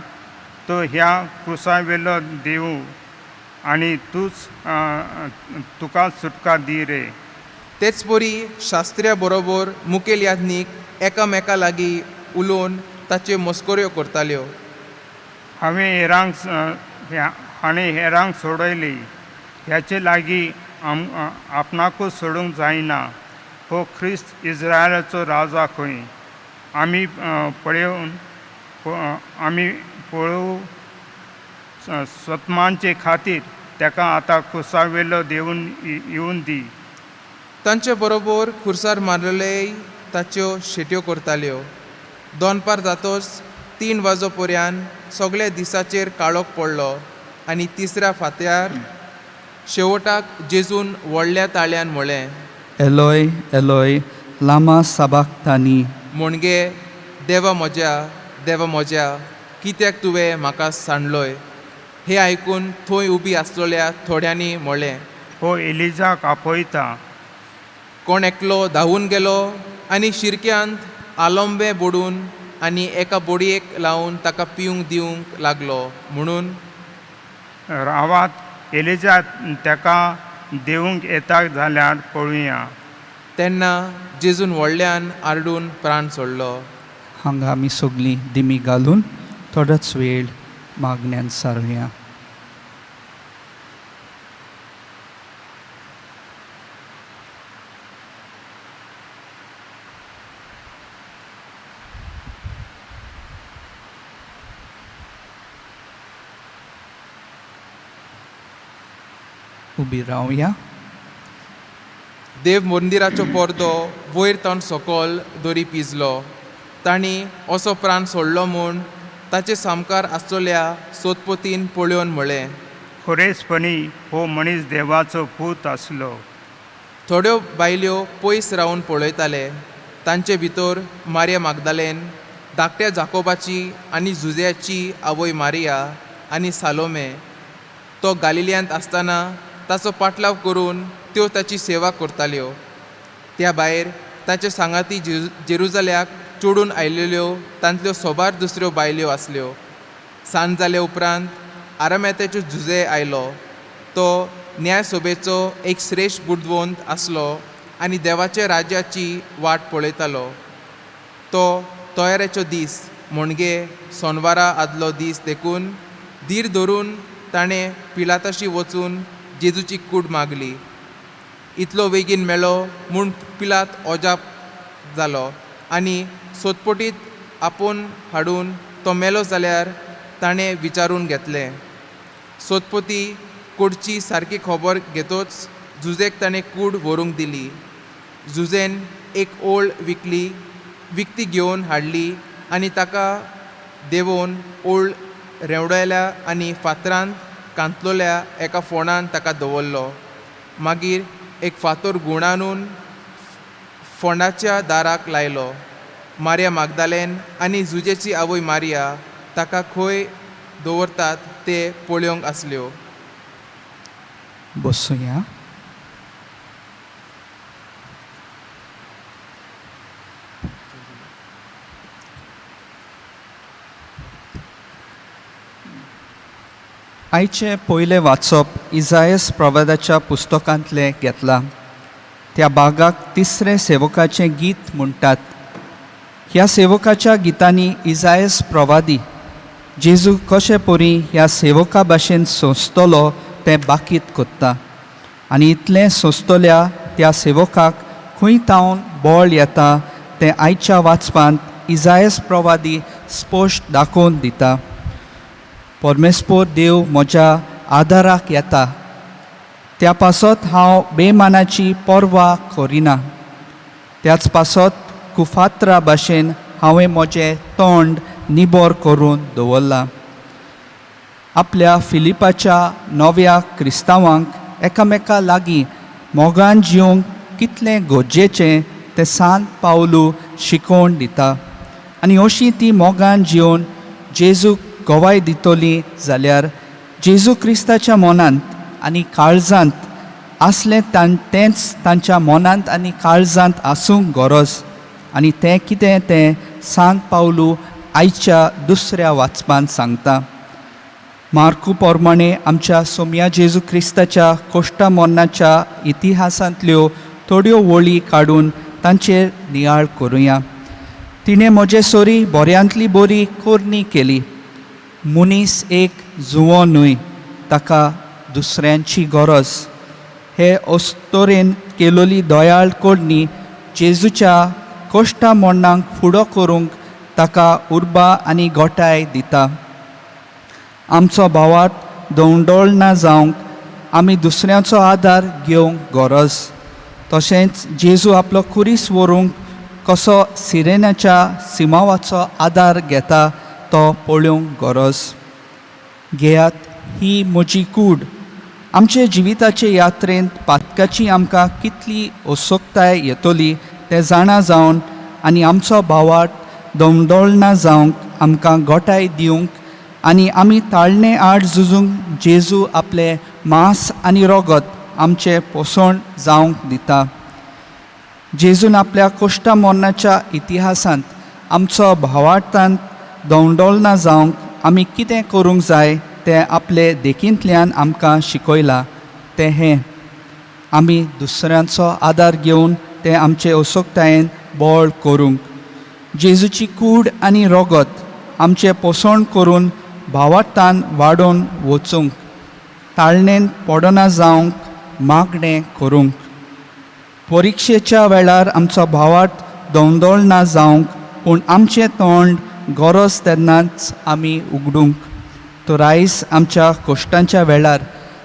तो ह्या क्रुसावेलो देव आणि तूच तुका सुटका दी रे. तेच परी शास्त्र्या बरोबर मुखेल याज्ञीक एकामेका लागीं उलोवन ताच्यो मस्कऱ्यो करताल्यो. हाणें हेरांक सोडयली ह्याचे लागीं आपणाकूच सोडूंक जायना. हो ख्रिस्त इस्रायलाचो राजा खंय? आमी पळोवू स्वतमांचे खातीर ताका आतां खुर्सावेलो देऊन येवन दी. तांचे बरोबर खुर्सार मारलेय ताच्यो शेट्यो करताल्यो. दोनपार जातोच 3 वाजो पर्यान सगळे दिसाचेर काळोख पडलो आनी तिसऱ्या फांत्यार शेवटाक जेजून व्हडल्या ताळ्यान म्हळें, एलोय एलोय लामा साबाक्तानी, म्हणजे देवा म्हज्या कित्याक तुवें म्हाका सांडलोय. हें आयकून थंय उबी आसलेल्या थोड्यांनी म्हळें, हो एलिजाक आपयता. कोण एकलो धांवून गेलो आनी शिरक्यांत आलंबे बोडून आनी एका बोडयेक लावन ताका पिवंक दिवंक लागलो. म्हणून रावात एलिजा ताका देवूंक येता जाल्यार पळोवया. तेन्ना जेजून व्हडल्यान आरडून प्राण सोडलो. हांगा आमी सगळीं दिमी घालून थोडोच वेळ मागण्यांत सारुया. उबी रावया. देव मंदिराचो पर्दो वयर तावन सकयल दोरी पिजलो. तांणी असो प्राण सोडलो म्हूण ताचे सामकार आसलेल्या सोदपोतीन पळोवन म्हळें, खरेचपणी हो मनीस देवाचो पूत आसलो. थोड्यो बायल्यो पयस रावन पळयताले. तांचे भितर मारिया मागदालेन, धाकट्या जाकोबाची आनी जुझ्याची आवय मारिया आनी सालोमे. तो गालिल्यांत आसतना ताचो पाटलाव करून त्यो ताची सेवा करताल्यो. त्या भायर ताचे सांगाती जेरुजल्याक चोडून आयिल्ल्यो तांतल्यो सोबार दुसऱ्यो बायल्यो आसल्यो. सांज जाले उपरांत आरामेताचो जुझे आयलो. तो न्यायसभेचो एक श्रेश्ठ बुदवंत आसलो आनी देवाच्या राज्याची वाट पळयतालो. तो तयारेचो दीस म्हणजे सोनवारा आदलो दीस देखून धीर धरून ताणें पिलाताशी वचून जेजूची कूड मागली. इतलो बेगीन मेळ्ळो म्हूण पिलात अजाप जालो आनी सोदपोटीत आपूण हाडून तो मेलो जाल्यार ताणें विचारून घेतलें. सोदपोती कूडची सारकी खबर घेतोच जुझेक ताणें कूड व्हरूंक दिली. जुझेन एक ओळ विकती घेवन हाडली आनी ताका देंवोवन ओळ रेवडायल्या आनी फातरांत कांतलोल्या एका फोंडान ताका दवरलो. मागीर एक फातर गुणानून फोंडाच्या दाराक लायलो. मारिया मागदालेन आनी जुझेची आवय मारिया ताका खंय दवरतात ते पळोवंक आसल्यो. बसूया. आयचे पयले वाचप इजायस प्रवादाच्या पुस्तकांतले घेतला. त्या भागाक तिसरे सेवकाचें गीत म्हणटात. ह्या सेवकाच्या गितांनी इजायस प्रवादी जेजू कशे परी ह्या सेवका भाशेन सोंसतलो तें बाकीत कोत्ता. आनी इतलें सोंसतल्या त्या सेवकाक खंय तावन बळ येता तें आयच्या वाचपांत इजायस प्रवादी स्पश्ट दाखोवन दिता. परमेस्पोर देव म्हज्या आदाराक येता. त्या पासत हांव बेमानाची पर्वा करिना. त्याच पासत कुफात्रा भाशेन हांवें म्हजें तोंड निबोर करून दवरलां. आपल्या फिलिपाच्या नव्या क्रिस्तांवांक एकामेका लागीं मोगान जिवंक कितलें गरजेचें तें सांत पावलू शिकोवन दिता. आनी अशीं ती मोगान जिवन जेजूक गोवाय दितली जाल्यार जेजू क्रिस्ताच्या मनांत आनी काळजांत आसलें तेंच तांच्या मनांत आनी काळजांत आसूंक गरज. आनी तें कितें तें सांत पावलू आयच्या दुसऱ्या वाचपांत सांगता. मार्कू पोरमाणे आमच्या सोम्या जेजू क्रिस्ताच्या कोश्टा मोन्नाच्या इतिहासांतल्यो थोड्यो वळी काडून तांचेर नियाळ करुया. तिणें म्हजे सोरी बऱ्यांतली बरी कोरणी केली. मनीस एक जुवो न्हय, ताका दुसऱ्यांची गरज. हे अस्तोरेन केलोली दयाळ कोडणी जेजूच्या कोश्टा मोन्नांक फुडो करूंक ताका उर्बा आनी गोटाय दिता. आमचो भावार्थ दवंडोळ ना जावंक आमी दुसऱ्यांचो आदार घेवंक गरज. तशेंच जेजू आपलो कुरीस व्हरूंक कसो सिरेनाच्या सिमावाचो आदार घेता तो पळोवंक गरज. घेयात ही म्हजी कूड. आमचे जिविताचे यात्रेंत पातकाची आमकां कितली उत्सुकताय येतली तें जाणा जावन आनी आमचो भावार्थ दवंडोळ ना जावंक आमकां गोटाय दिवंक आनी आमी ताळणे आड झुजूंक जेजू आपले मांस आनी रोगत आमचे पोसण जावंक दिता. जेजून आपल्या कोश्टा मोन्नाच्या इतिहासांत आमचो भावार्थांत दवंडोळ ना जावंक आमी कितें करूंक जाय तें आपले देखींतल्यान आमकां शिकयलां. तें हें आमी दुसऱ्यांचो आदार घेवन तें आमचे उत्सुकतायेन बोळ करूंक. जेजूची कूड आनी रोगत आमचें पोसण करून भावार्थान वाडोवन वचूंक. ताळणेन पडना जावंक मागणें करूंक. परिक्षेच्या वेळार आमचो भावार्थ दवंडोळ ना जावंक पूण आमचें तोंड गरज तेन्नाच आमी उगडूंक. तो रायस आमच्या कोश्टांच्या वेळार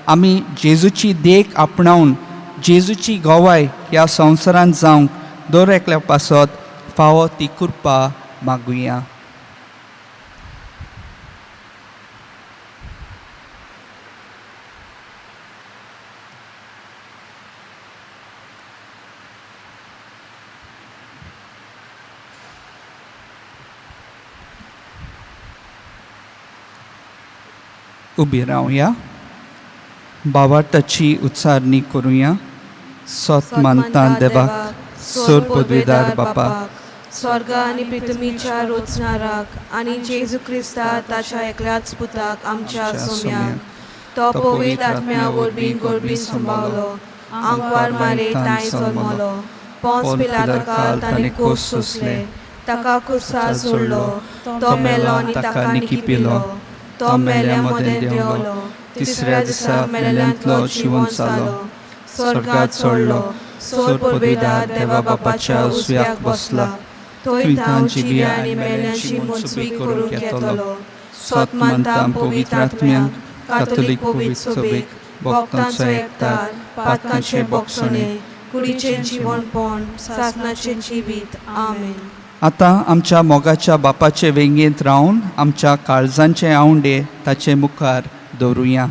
आमी जेजूची देख आपणावन जेजूची गोवाय ह्या संवसारांत जावंक दर एकल्या पासत फावो ती कृपा मागुया. उबी रावया. भावार्थाची उच्चारणी करुया. सोत मानता देवाक, सोर पदवीदार बापाक, स्वर्ग आनी पृथ्वीच्या रोचणाराक आनी जेजू क्रिस्ता ताच्या एकल्याच पुताक आमच्या सोम्याक तो पवित्र आत्म्या वरवीं गोरबीन सांबाळलो, आंकवार मारे तांय जल्मलो, पोंस पिलाता काल ताणें कोस सोंसले, ताका कुर्सार सोडलो, तो मेलो आनी ताका निखिपिलो, तो मेल्या मदें देंवलो, तिसऱ्या दिसा मेलेल्यांतलो जिवंत जालो, स्वर्गात चडलो, सोर पदवीदार देवा बापाच्या उजव्याक बसला, थंय तांव जिवी आनी मेल्यांची मोजवी करूंक येतलो. सोत मानता पवित्र आत्म्याक, कातोलीक पवित्र सभेक, भक्तांचो एकठार, पातकांचे बोगसणे, कुडीचें जिवणपण, सासणाचें जिवीत. आमेन. आतां आमच्या मोगाच्या बापाचे वेंगेंत रावन आमच्या काळजांचे आवंडे ताचे मुखार दवरुया.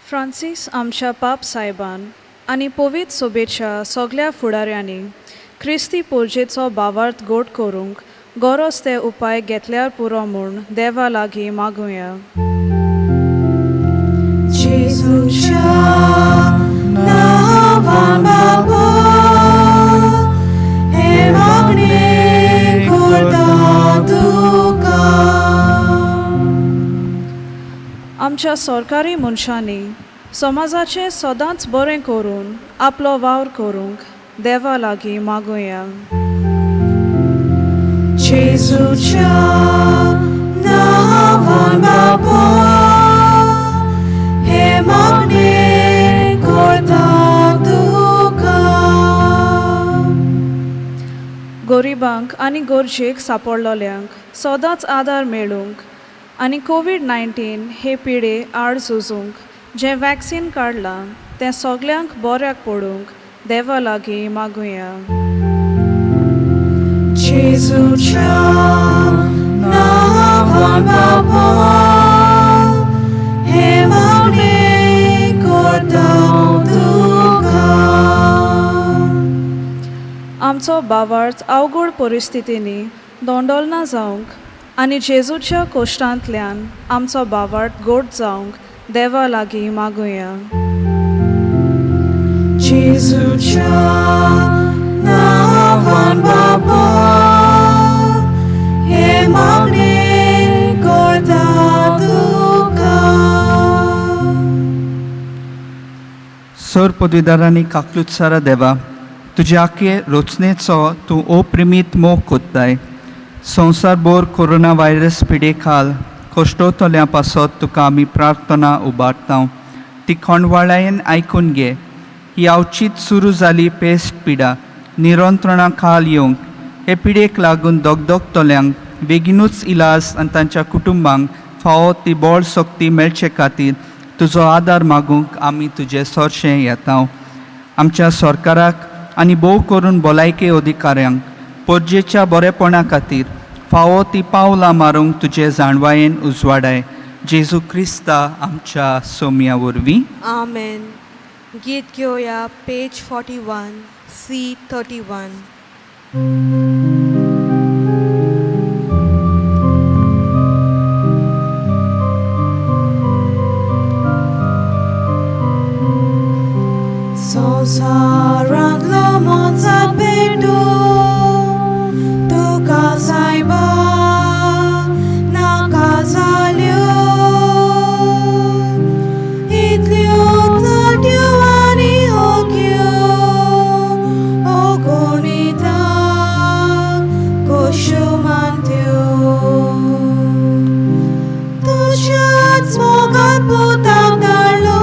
फ्रांसीस आमच्या पाप साहेबान आनी पवित्र सोबेच्या सगळ्या फुडाऱ्यांनी क्रिस्ती पोरजेचो भावार्थ गोड करूंक गरज ते उपाय घेतल्यार पुरो म्हूण देवा लागीं मागुया. जेजूच्या नांवान बाबा, हे मागणें करता तुका. आमच्या सरकारी मनशांनी समाजाचें सदांच बरें करून आपलो वावर करूंक देवा लागीं मागुया. जेजूच्या नांवान बाबा, हे मागणें करता तुका. गरिबांक आनी गरजेक सांपडलोल्यांक सदांच आदार मेळूंक आनी कोविड-19 हे पिडे आड झुजूंक जें वॅक्सीन काडलां तें सगल्यांक बऱ्याक पडूंक देवा लागीं मागुया. जेजूच्या नांवान बाबा, हे मागणें करता तुका. आमचो भावार्थ अवघड परिस्थितींनी दोंडोल ना जावंक आनी जेजूच्या कोश्टांतल्यान आमचो बावार्थ गोड जावंक देवा लागीं मागुया. जेजूच्या नांवान बाबा हे मागणे करता तुका. सर पदवीदारांनी काकलुत्सारा देवा, तुजे आखे रचनेचो तूं अप्रिमीत मोग कोत्ताय. संवसारभर कोरोना व्हायरस पिडे खाल कोश्टोतल्या पासत तुका आमी प्रार्थना उबारता. ती खणवाळायेन आयकून घे. ही अवचीत सुरू जाली पेस्ट पिडा निरंत्रणा खाल येवंक हे पिडेक लागून दोगदोगतल्यांक बेगीनूच इलाज आनी तांच्या कुटुंबांक फावो ती बळ शक्ती मेळचे खातीर तुजो आदार मागूंक आमी तुजें सरशें येता. आमच्या सरकाराक आनी भोव करून भलायकी अधिकाऱ्यांक पोरजेच्या बरेपणा खातीर फावो ती पावलां मारूंक तुजे जाणवायेन उजवाडाय. जेजू क्रिस्ता आमच्या सोम्या वरवीं. आमेन. गीत घेवया पेज 41 C 31. संसारांतलो मोचा पेटू तुका सायबा नाका जाल्यो इतल्यो चलट्यो आनी होग्यो ओगोनिता कोश्यो मानत्यो. तुज्याच मोगान पोताक धाडलो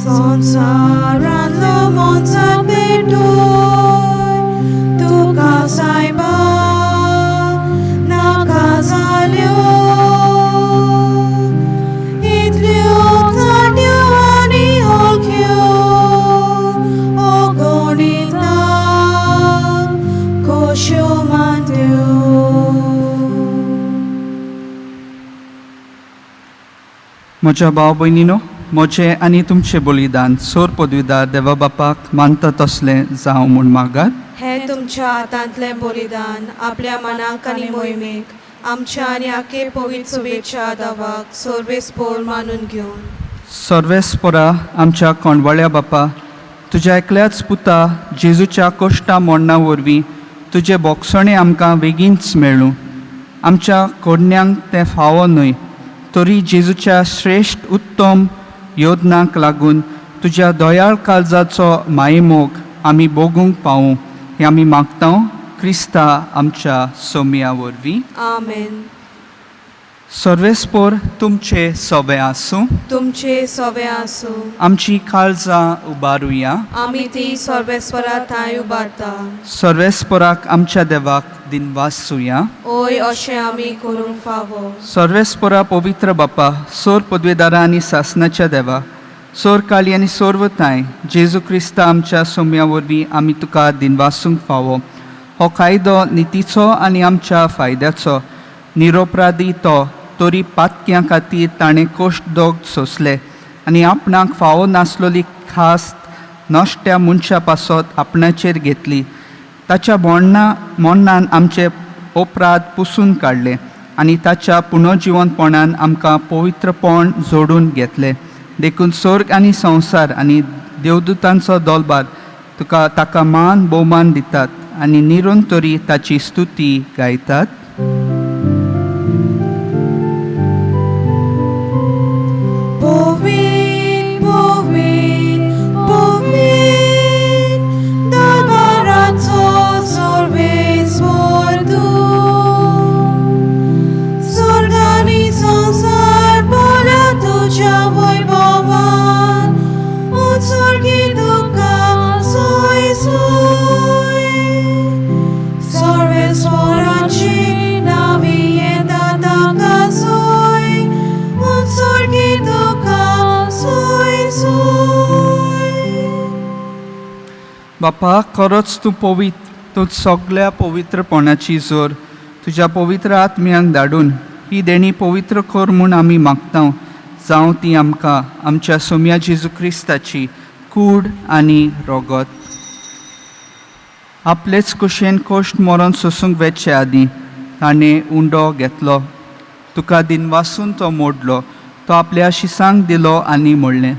संसारांतलो मोचा पेटू तुका सायबा नाका जाल्यो इतल्यो चलट्यो आनी होग्यो ओगोनिता कोश्यो मानत्यो. म्हज्या भाव भयणीनो, म्हजें आनी तुमचें बलिदान सोर पदवीदार देवा बापाक मानता तसलें जावं म्हूण मागात. हे तुमच्या हातांतलें बलिदान आपल्या मनाक आनी मोहिमेक आमच्या आनी आखे पवित्र सुबेच्या दावाक सर्वेस्पोर मानून घेवन. सर्वेस्परा आमच्या कोणवाळ्या बापा, तुज्या एकल्याच पुता जेजूच्या कोश्टा मोडना वरवीं तुजें बोगसणें आमकां बेगीनच मेळूं. आमच्या कोडण्यांक तें फावो न्हय, तरी जेजूच्या श्रेश्ठ उत्तम योजनाक लागून तुज्या दोयाळ काळजाचो मायेमोग आमी भोगूंक पावूं हें आमी मागता क्रिस्ता आमच्या सोम्या वरवीं. आमेन. सर्वेस्पोर तुमचे सोबे आसूं. तुमचे सोबे आसूं. आमची काळजां उबारुया. आमी ती सर्वेस्परा थंय उबारता. सर्वेस्पोराक आमच्या देवाक दिनवासूया. ओय अशें आमी करूंक फावो. सर्वेस्पोरा पवित्र बापा, सोर पदवीदारा आनी सासणाच्या देवा, सोर काळी आनी सोर्वताय जेजू क्रिस्ता आमच्या सोम्या वरवीं आमी तुका दिनवासूंक फावो. हो कायदो नितीचो आनी आमच्या फायद्याचो. निरोपराधी तो, तरी पातक्यां खातीर ताणें कोश्ट दोग सोंसले आनी आपणाक फावो नासलोली खास नश्ट्या मनशा पासत आपणाचेर घेतली. ताच्या मोडणान आमचे अपराध पुसून काडले आनी ताच्या पुनर्जिवनपणान आमकां पवित्रपण जोडून घेतले. देखून स्वर्ग आनी संवसार आनी देवदूतांचो दोलबार तुका ताका मान भोवमान दितात आनी निरंतरी ताची स्तुती गायतात. पवित्र बापा खरोच तूं पवित्र, तूं सगळ्या पवित्रपणाची जोर तुज्या पवित्र आत्म्यांक धाडून ही देणी पवित्र कर म्हूण आमी मागता, जावं ती आमकां आमच्या सोम्या जेजू क्रिस्ताची कूड आनी रोगत. आपलेच कुशेन कोश्ट मरण सोसूंक वेचे आदीं ताणें उंडो घेतलो, तुका दिनवासून तो मोडलो, तो आपल्या शिसांक दिलो आनी म्हणलें,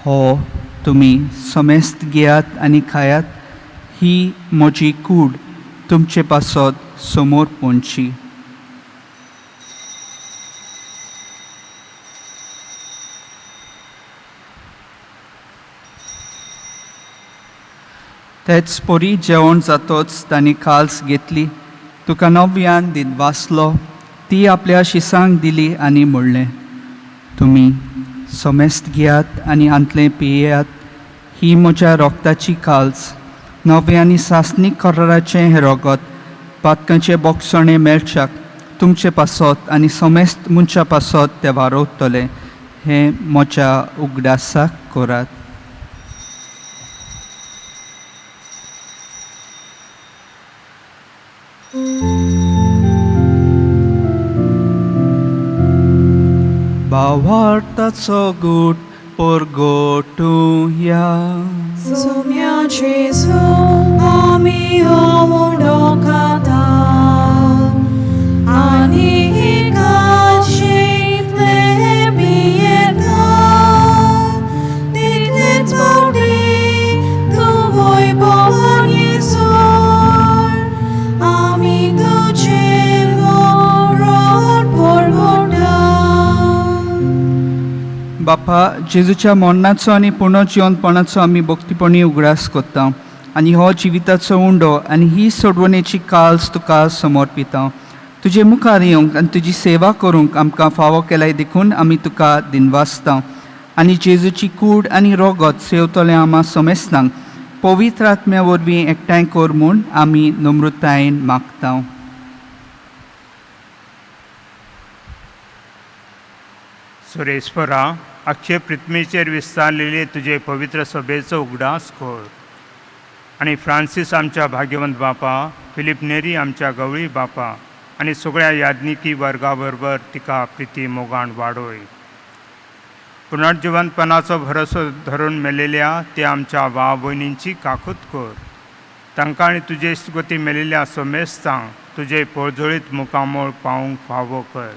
हो तुमी समेस्त घेयात आनी खायात, ही म्हजी कूड तुमचे पासत समोर पोंदची. तेच पोरी जेवण जातोच तांणी काल्स घेतली, तुका नव्यान दिनवासलो, ती आपल्या शिसांक दिली आनी म्हणलें, तुमी समेस्त घेयात आनी आंतलें पियेयात, ही म्हज्या रोगताची काल्स, नवे आनी सासणीक कराराचें हें रोगत पातकांचे बोगसणे मेळच्याक तुमचे पासत आनी समेस्त मनशा पासत ते वारोवतले, हें म्हज्या उगडासाक करात. भावार्थाचो गूट परगोटुया. सोम्या जेजू आमी हो उंडो खाता आनी काशींतले पियेता, तितलेच फावटी तूं वैभवान येसोर आमी तुजे मोरोन परगोटा. बापा जेजूच्या मरणाचो आनी पुनर्जिवनपणाचो आमी भक्तीपणी उगडास करता आनी हो जिविताचो उंडो आनी ही सोडवणेची काल्स तुका समर्पिता. तुजे मुखार येवंक आनी तुजी सेवा करूंक आमकां फावो केल्याय देखून आमी तुका दिनवासता आनी जेजूची कूड आनी रोगत सेवतले आमा समेस्तांक पवित्र आत्म्या वरवीं एकठांय कर म्हूण आमी नम्रतायेन मागता. सुरेश्वरा, अख्खे पृथ्वीचेर विस्तारलेले तुजे पवित्र सभेचो उगडास कर आनी फ्रांसीस आमच्या भाग्यवंत बापा, फिलीप नेरी आमच्या गवळी बापा आनी सगळ्या याज्ञिकी वर्गा बरोबर तिका प्रिती मोगान वाडोय. पुनर्जिवंतपणाचो भरोसो धरून मेलेल्या ते आमच्या भाव भयणींची काकूत कर. तांकां आनी तुजे इश्टगती मेलेल्या समेस्तांक तुजे पळजोळीत मुखामोळ पावूंक फावो कर.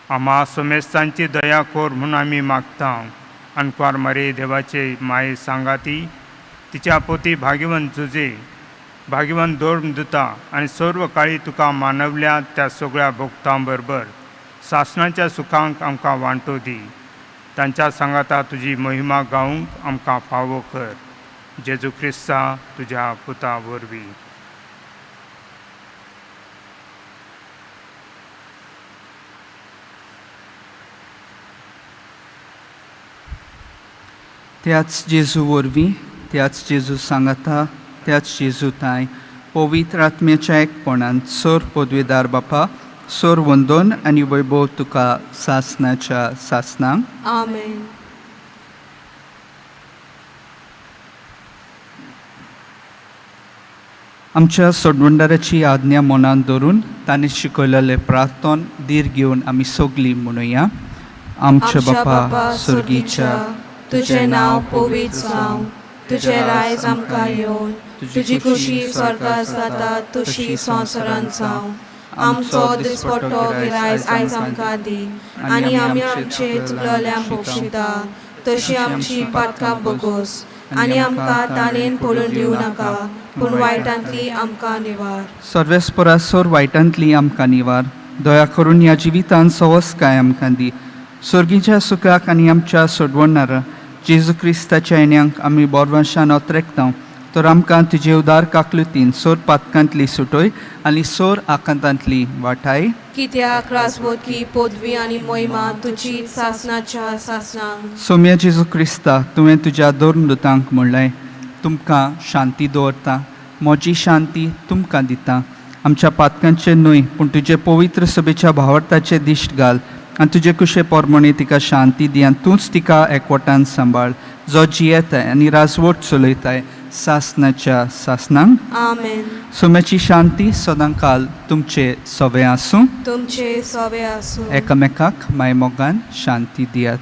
आम्हा समेस्तांची दया कोर म्हणून आमी मागता. अनपार मरे देवाचे माये सांगाती, तिच्या पोती भाग्यवंत जुजे, भाग्यवंत धर्मदुता आनी सर्व काळी तुका मानवल्या त्या सगळ्या भक्तां बरोबर सासणाच्या सुखांक आमकां वांटो दी. तांच्या सांगाता तुजी महिमा गावूंक आमकां फावो कर. जेजू क्रिस्ता तुज्या पुता वरवीं. त्याच जेजू वरवीं, त्याच जेजू सांगाता, त्याच जेजू ताय पवित्र आत्म्याच्या एकपणान सोर पदवीदार बापा, सोर वंदन आनी वैभव तुका सासणाच्या सासणांक. आमेन. आमच्या सोडवंडाराची आज्ञा मनान दवरून ताणें शिकयलेले प्रार्थन धीर घेवन आमी सगळीं म्हणुया. आमच्या बापा सुर्गीच्या, तुझे नाव पवित्र जावं, तुझे रायज आमकां येवन, तुजी खुशी स्वर्गांत जाता तशी संवसारांत जावं. आमचो दिसपट्टो गिरायज आयज आमकां दी आनी आमी आमचे चुकलोल्यांक बक्षिता तशी आमची पातकां बगोस आनी आमकां ताणेन पडून दिवं नाका, पूण वायटांतली आमकां निवार. सर्वेस्परा सोर वायटांतली आमकां निवार. दया करून ह्या जिवितांत सवस काय आमकां दी. स्वर्गीच्या सुखाक आनी आमच्या सोडवणारा जेजू क्रिस्ताच्या येण्याक आमी बोरवाशान ओतरेकता, तर आमकां तुजे उदार काकलुतीन सोर पातकांतली सुटोय आनी सोर आकांतांतली वाटाय. कित्याक रासवोदकी पदवी आनी महिमा तुजी सासणाच्या सासणांक. सोम्या जेजू क्रिस्ता, तुवें तुज्या धर्मदुतांक म्हणलें, तुमकां शांती दवरता, म्हजी शांती तुमकां दिता. आमच्या पातकांचे न्हय पूण तुजे पवित्र सभेच्या भावार्थाचे दिश्ट घाल आनी तुजे कुशे पोरमणे तिका शांती दी आनी तूंच तिका एकवटान सांबाळ, जो जियेताय आनी राजवट चलयताय सासनाच्या सासनांक आमेन. सुम्याची शांती सदांकाल तुमचे सोबे आसूं. तुमचे सोबे आसूं. एकामेकाक मायमोगान शांती दियात.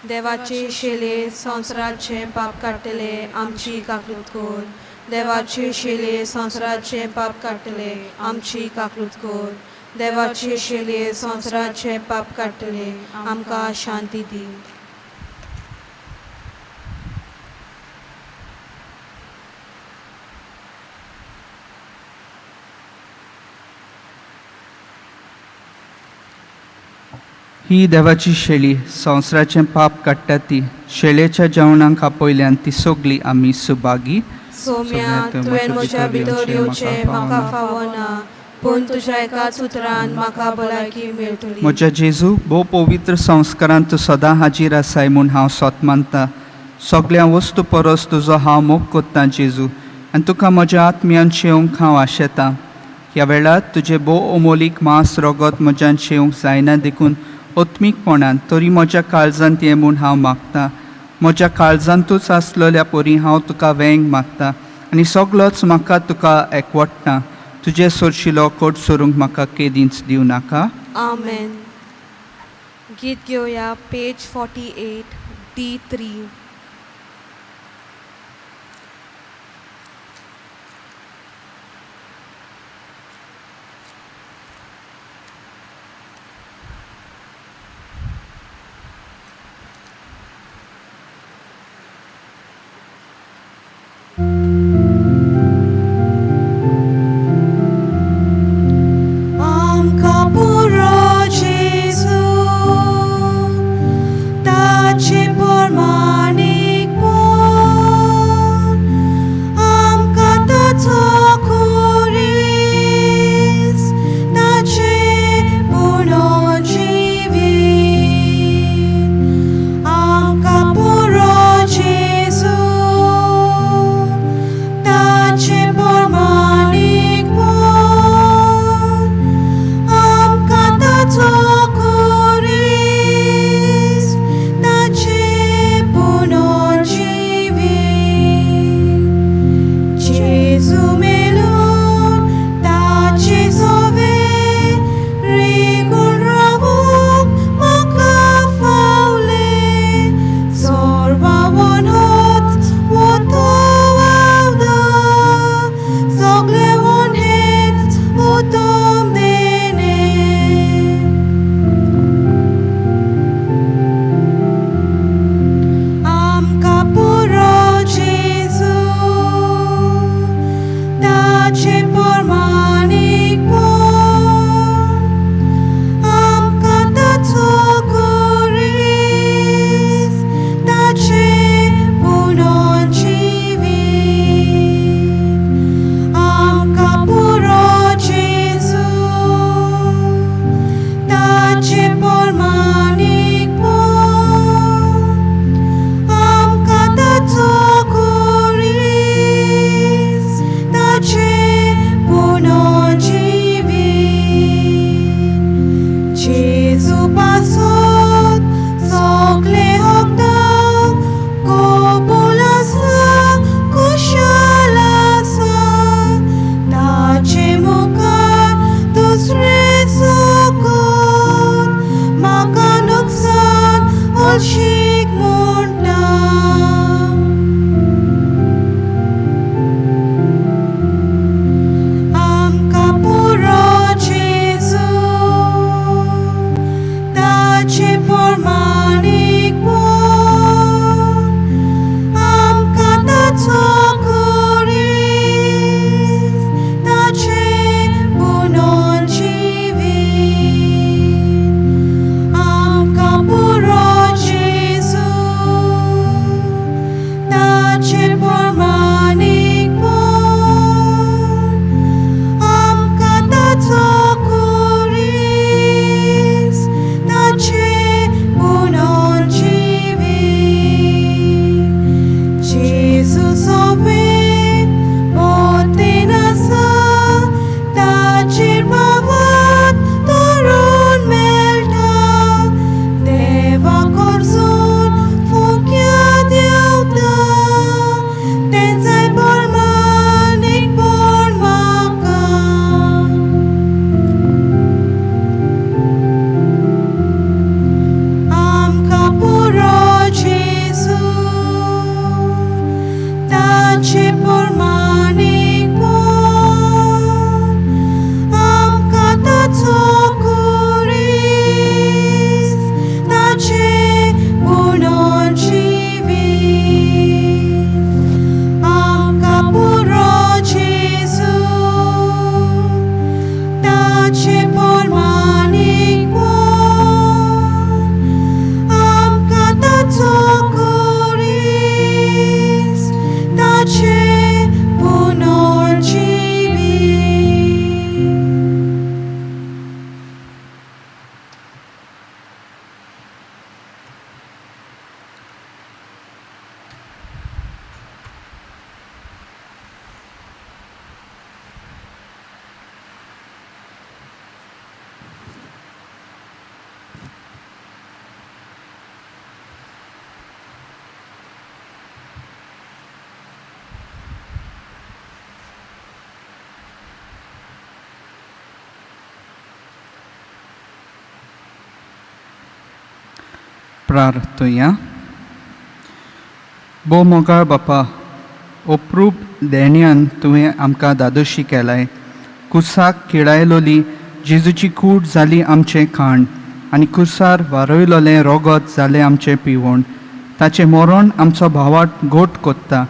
देवाचे शेले संवसाराचे पाप काडटले आमची काकूत कोर. देवाचे शेले संवसाराचे पाप काडटले आमची काकूत कोर. देवाचे शेले संवसाराचे पाप काडटले आमकां शांती दी. ही देवाची शेळी संवसाराचें पाप काडटा ती. शेळयेच्या जेवणाक आपयल्यान ती सोगली आमी सुभागी. सोम्या तुवें म्हज्या भितर येवचें म्हाका फावना, पूण तुज्या एकाच उतरान म्हाका भलायकी मेळटली. म्हज्या जेजू भोव पवित्र संस्कारांत तूं सदां हाजीर आसाय म्हूण हांव सोत मानता. सगळ्या वस्तू परस तुजो हांव मोग कोत्तां जेजू, आनी तुका म्हज्या आत्म्यान शेवंक हांव आशेतां. ह्या वेळार तुजें भोव अमोलीक मांस रगत म्हज्यान शेवंक जायना देखून ओत्मीकपणान तरी म्हज्या काळजांत ये म्हूण हांव मागतां. म्हज्या काळजांतूच आसलेल्या परी हांव तुका वेंग मागतां आनी सगळोच म्हाका तुका एकवटटा. तुजे सोरशिलो कोट सोरूंक म्हाका केदींच दिवं नाका. आमेन. गीत घेवया पेज 48 D3. आमकां पुरो जेजू ताचे पोरमानीकपण, आमकां ताचो खुरीस ताचे पुनर्जिवीत. आमकां पुरो जेजू ताचे पोरमानीकपण, आमकां ताचो खुरीस ताचे पुनर्जिवीत. जेजू मेलून ताचे सोबे रिगून रावूंक म्हाका फावले. सोर्बावन होच वो तो वावदा, सगळे वन हेच उत्तम देणे. आमकां पुरो जेजू ताचे पोरमानीकपण, आमकां ताचो खुरीस ताचे पुनर्जिवीत. आमकां पुरो जेजू ताचे पोरमानीकपण, आमकां ताचो खुरीस ताचे पुनर्जिवीत. जेजू पासत सगळे होगदां कबूल आसा, कुशल आसा. ताचे मुखार दुसरे चुकून म्हाका नुकसान हळशीक म्हणटा. आमकां पुरो जेजू ताचे पोरमानीकपण, आमकां ताचो खुरीस ताचे पुनर्जिवीत. आमकां पुरो जेजू ताचे पोरमानीकपण, आमकां ताचो खुरीस ताचे प्रार्थया. बो मोगाळ बापा, अप्रूप देण्यान तुवें आमकां दादोशी केलाय. कुसाक किळायलोली जेजूची कूड जाली आमचें खाण, आनी कुसार वारोयलोलें रोगत जालें आमचें पिवण. ताचें मरण आमचो भावाट घोट कोत्ता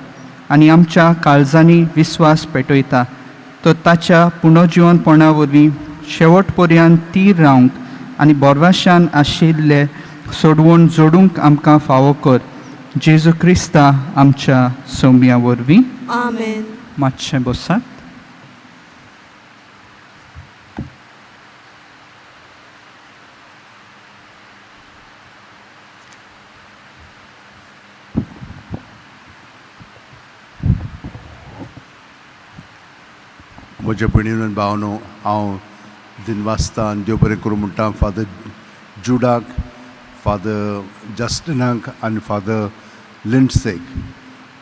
आनी आमच्या काळजांनी विस्वास पेटयता. तो ताच्या पुनर्जिवनपणा वरवीं शेवट पर्यंत तीर रावंक आनी बोरवाशान आशिल्ले सोडवून जोडूंक आमकां फावो कर. जेजू क्रिस्ता आमच्या सौम्या वरवीं. आमेन. मातशें बसात. म्हज्या भयणीन आनी भावनो, हांव दिनवासता आनी देव बरें करूं म्हणटा फादर जुडाक, फादर जस्टिनाक आनी फादर लिंडसेक.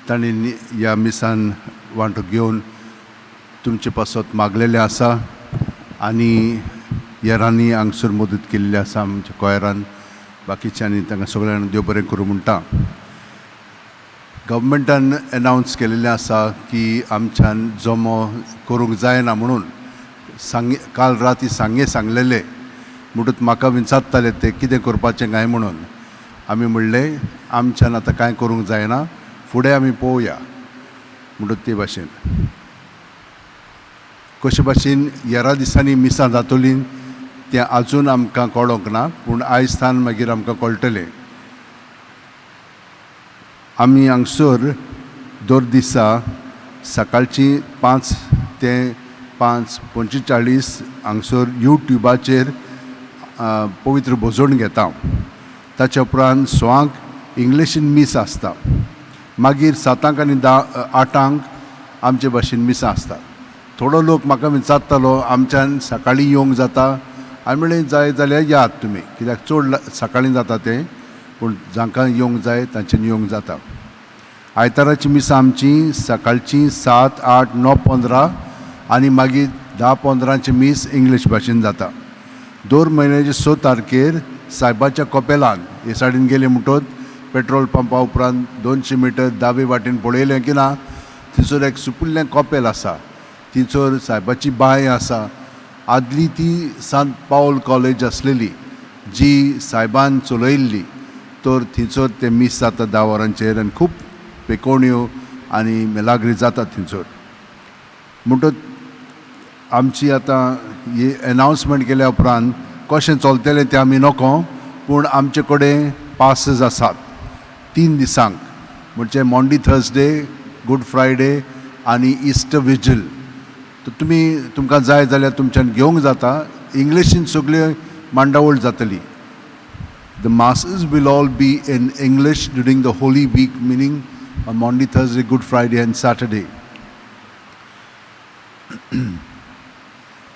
तांणी ह्या मिसान वांटो घेवन तुमचे पासत मागलेले आसा आनी हेरांनी हांगसर मदत केल्ली आसा आमच्या कोयरान बाकीच्यांनी. तांकां सगळ्यांक देव बरें करूं म्हणटा. गव्हर्मेंटान एनावन्स केलेलें आसा की आमच्यान जमो करूंक जायना म्हणून. काल राती सांगलेले म्हणटूच म्हाका विचारताले ते कितें करपाचें काय म्हणून. आमी म्हणलें आमच्यान आतां कांय करूंक जायना, फुडें आमी पळोवया म्हणटूच ते भाशेन. कशे भाशेन येरा दिसांनी मिसां जातलीं तें आजून आमकां कळोंक ना, पूण आयज थान मागीर आमकां कळटलें. आमी हांगसर दर दिसा सकाळची 5 ते 5:45 हांगसर यूट्यूबाचेर पवित्र भोजोण घेता. ताच्या उपरांत 6 इंग्लिशीन मीस आसता. मागीर 7 आनी 8 आमचे भाशेन मिसां आसता. थोडो लोक म्हाका विचारतालो आमच्यान सकाळीं येवंक जाता. हांवें म्हणलें जाय जाल्यार यात तुमी, कित्याक चड सकाळीं जाता तें, पूण जांकां येवंक जाय तांच्यानी येवंक जाता. आयताराची मिसां आमची सकाळची 7, 8, 9, 15 आनी मागीर 10-15ची मीस इंग्लीश भाशेन जाता. दर म्हयन्याचे 6 तारखेर सायबाच्या कपेलान हे सायडीन गेले म्हणटच पेट्रोल पंपा उपरांत 200 मिटर दावे वाटेन पळयलें की ना, थंयसर एक सुपुल्लें कपेल आसा. थंयसर सायबाची बाय आसा. आदली ती सांत पावल कॉलेज आसलेली जी सायबान चलयल्ली, तर थंयसर ते मीस जाता 10 वरांचेर आनी खूब पेकोण्यो आनी मेलाग्री जाता थंयसर. म्हणटच आमची आतां ही एनावन्समेंट केल्या उपरांत कशें चलतलें तें आमी नको, पूण आमचे कडेन पासीस आसात 3 दिसांक, म्हणजे मॉन्डे, थर्सडे, गूड फ्रायडे आनी इस्टर विजील. तुमकां जाय जाल्यार तुमच्यान घेवंक जाता. इंग्लिशीन सगळ्यो मांडावळ जातली. The masses will all be in English during the Holy Week, meaning on Monday, Thursday, Good Friday and Saturday.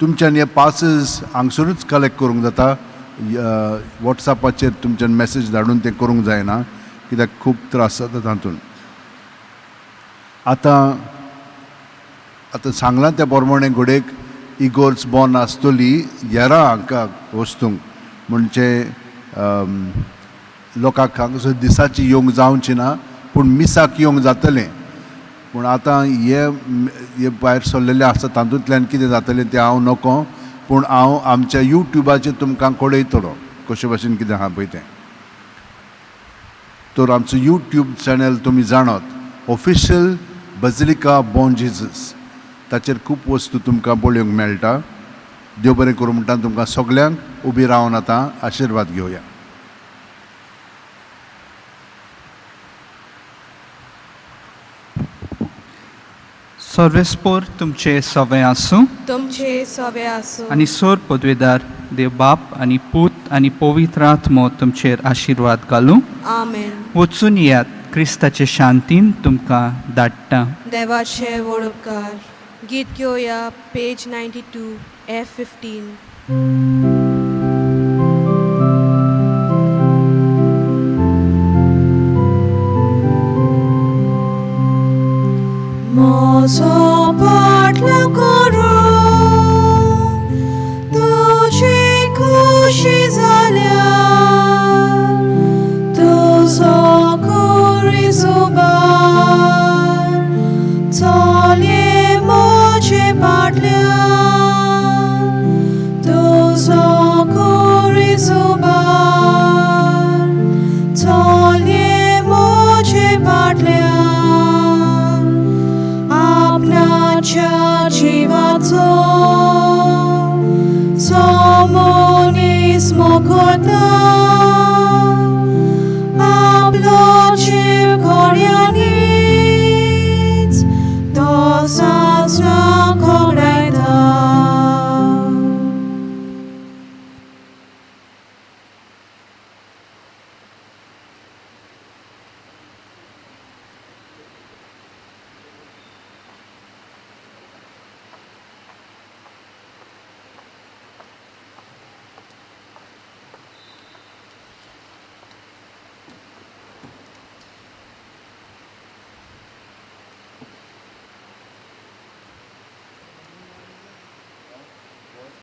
तुमच्यान हे पासीस हांगसरूच कलेक्ट करूंक जाता. वॉट्सॅपाचेर तुमच्यान मॅसेज धाडून तें करूंक जायना, कित्याक खूब त्रास जाता तातूंत. आतां सांगलां त्या प्रमाणे घोडेक इगोर्स बॉर्न आसतली येरा हांकां वस्तूंक, म्हणजे लोकांक हांगसर दिसाची येवंक जावची ना, पूण मिसाक येवंक जातलें. पूण आतां हे भायर सरलेले आसा तातूंतल्यान कितें जातलें तें हांव नको, पूण हांव आमच्या यूट्यूबाचेर तुमकां कळयतलो कशे भाशेन कितें आहा पळय तें. तर आमचो यूट्यूब चॅनल तुमी जाणात, ऑफिशियल बजिलिका बॉर्न जेजस. ताचेर खूब वस्तू तुमकां पळोवंक मेळटा. देव बरें करूं म्हणटा तुमकां सगल्यांक. उबी रावन आतां आशिर्वाद घेवया. सर्वेस्पोर तुमचे सवे आसूं. तुमचे सवे आसूं. आनी सोर पदवेदार देव बाप आनी पूत आनी पवित्र आत्मो तुमचेर आशिर्वाद घालूं. आमेन. वचून यात, क्रिस्ताचे शांतीन तुमकां धाडटा. देवाचे व्हड उपकार. गीत घेवया, पेज 92, F15. म्हजो पाटलो करूं तुजी खुशी जाल्यार कोता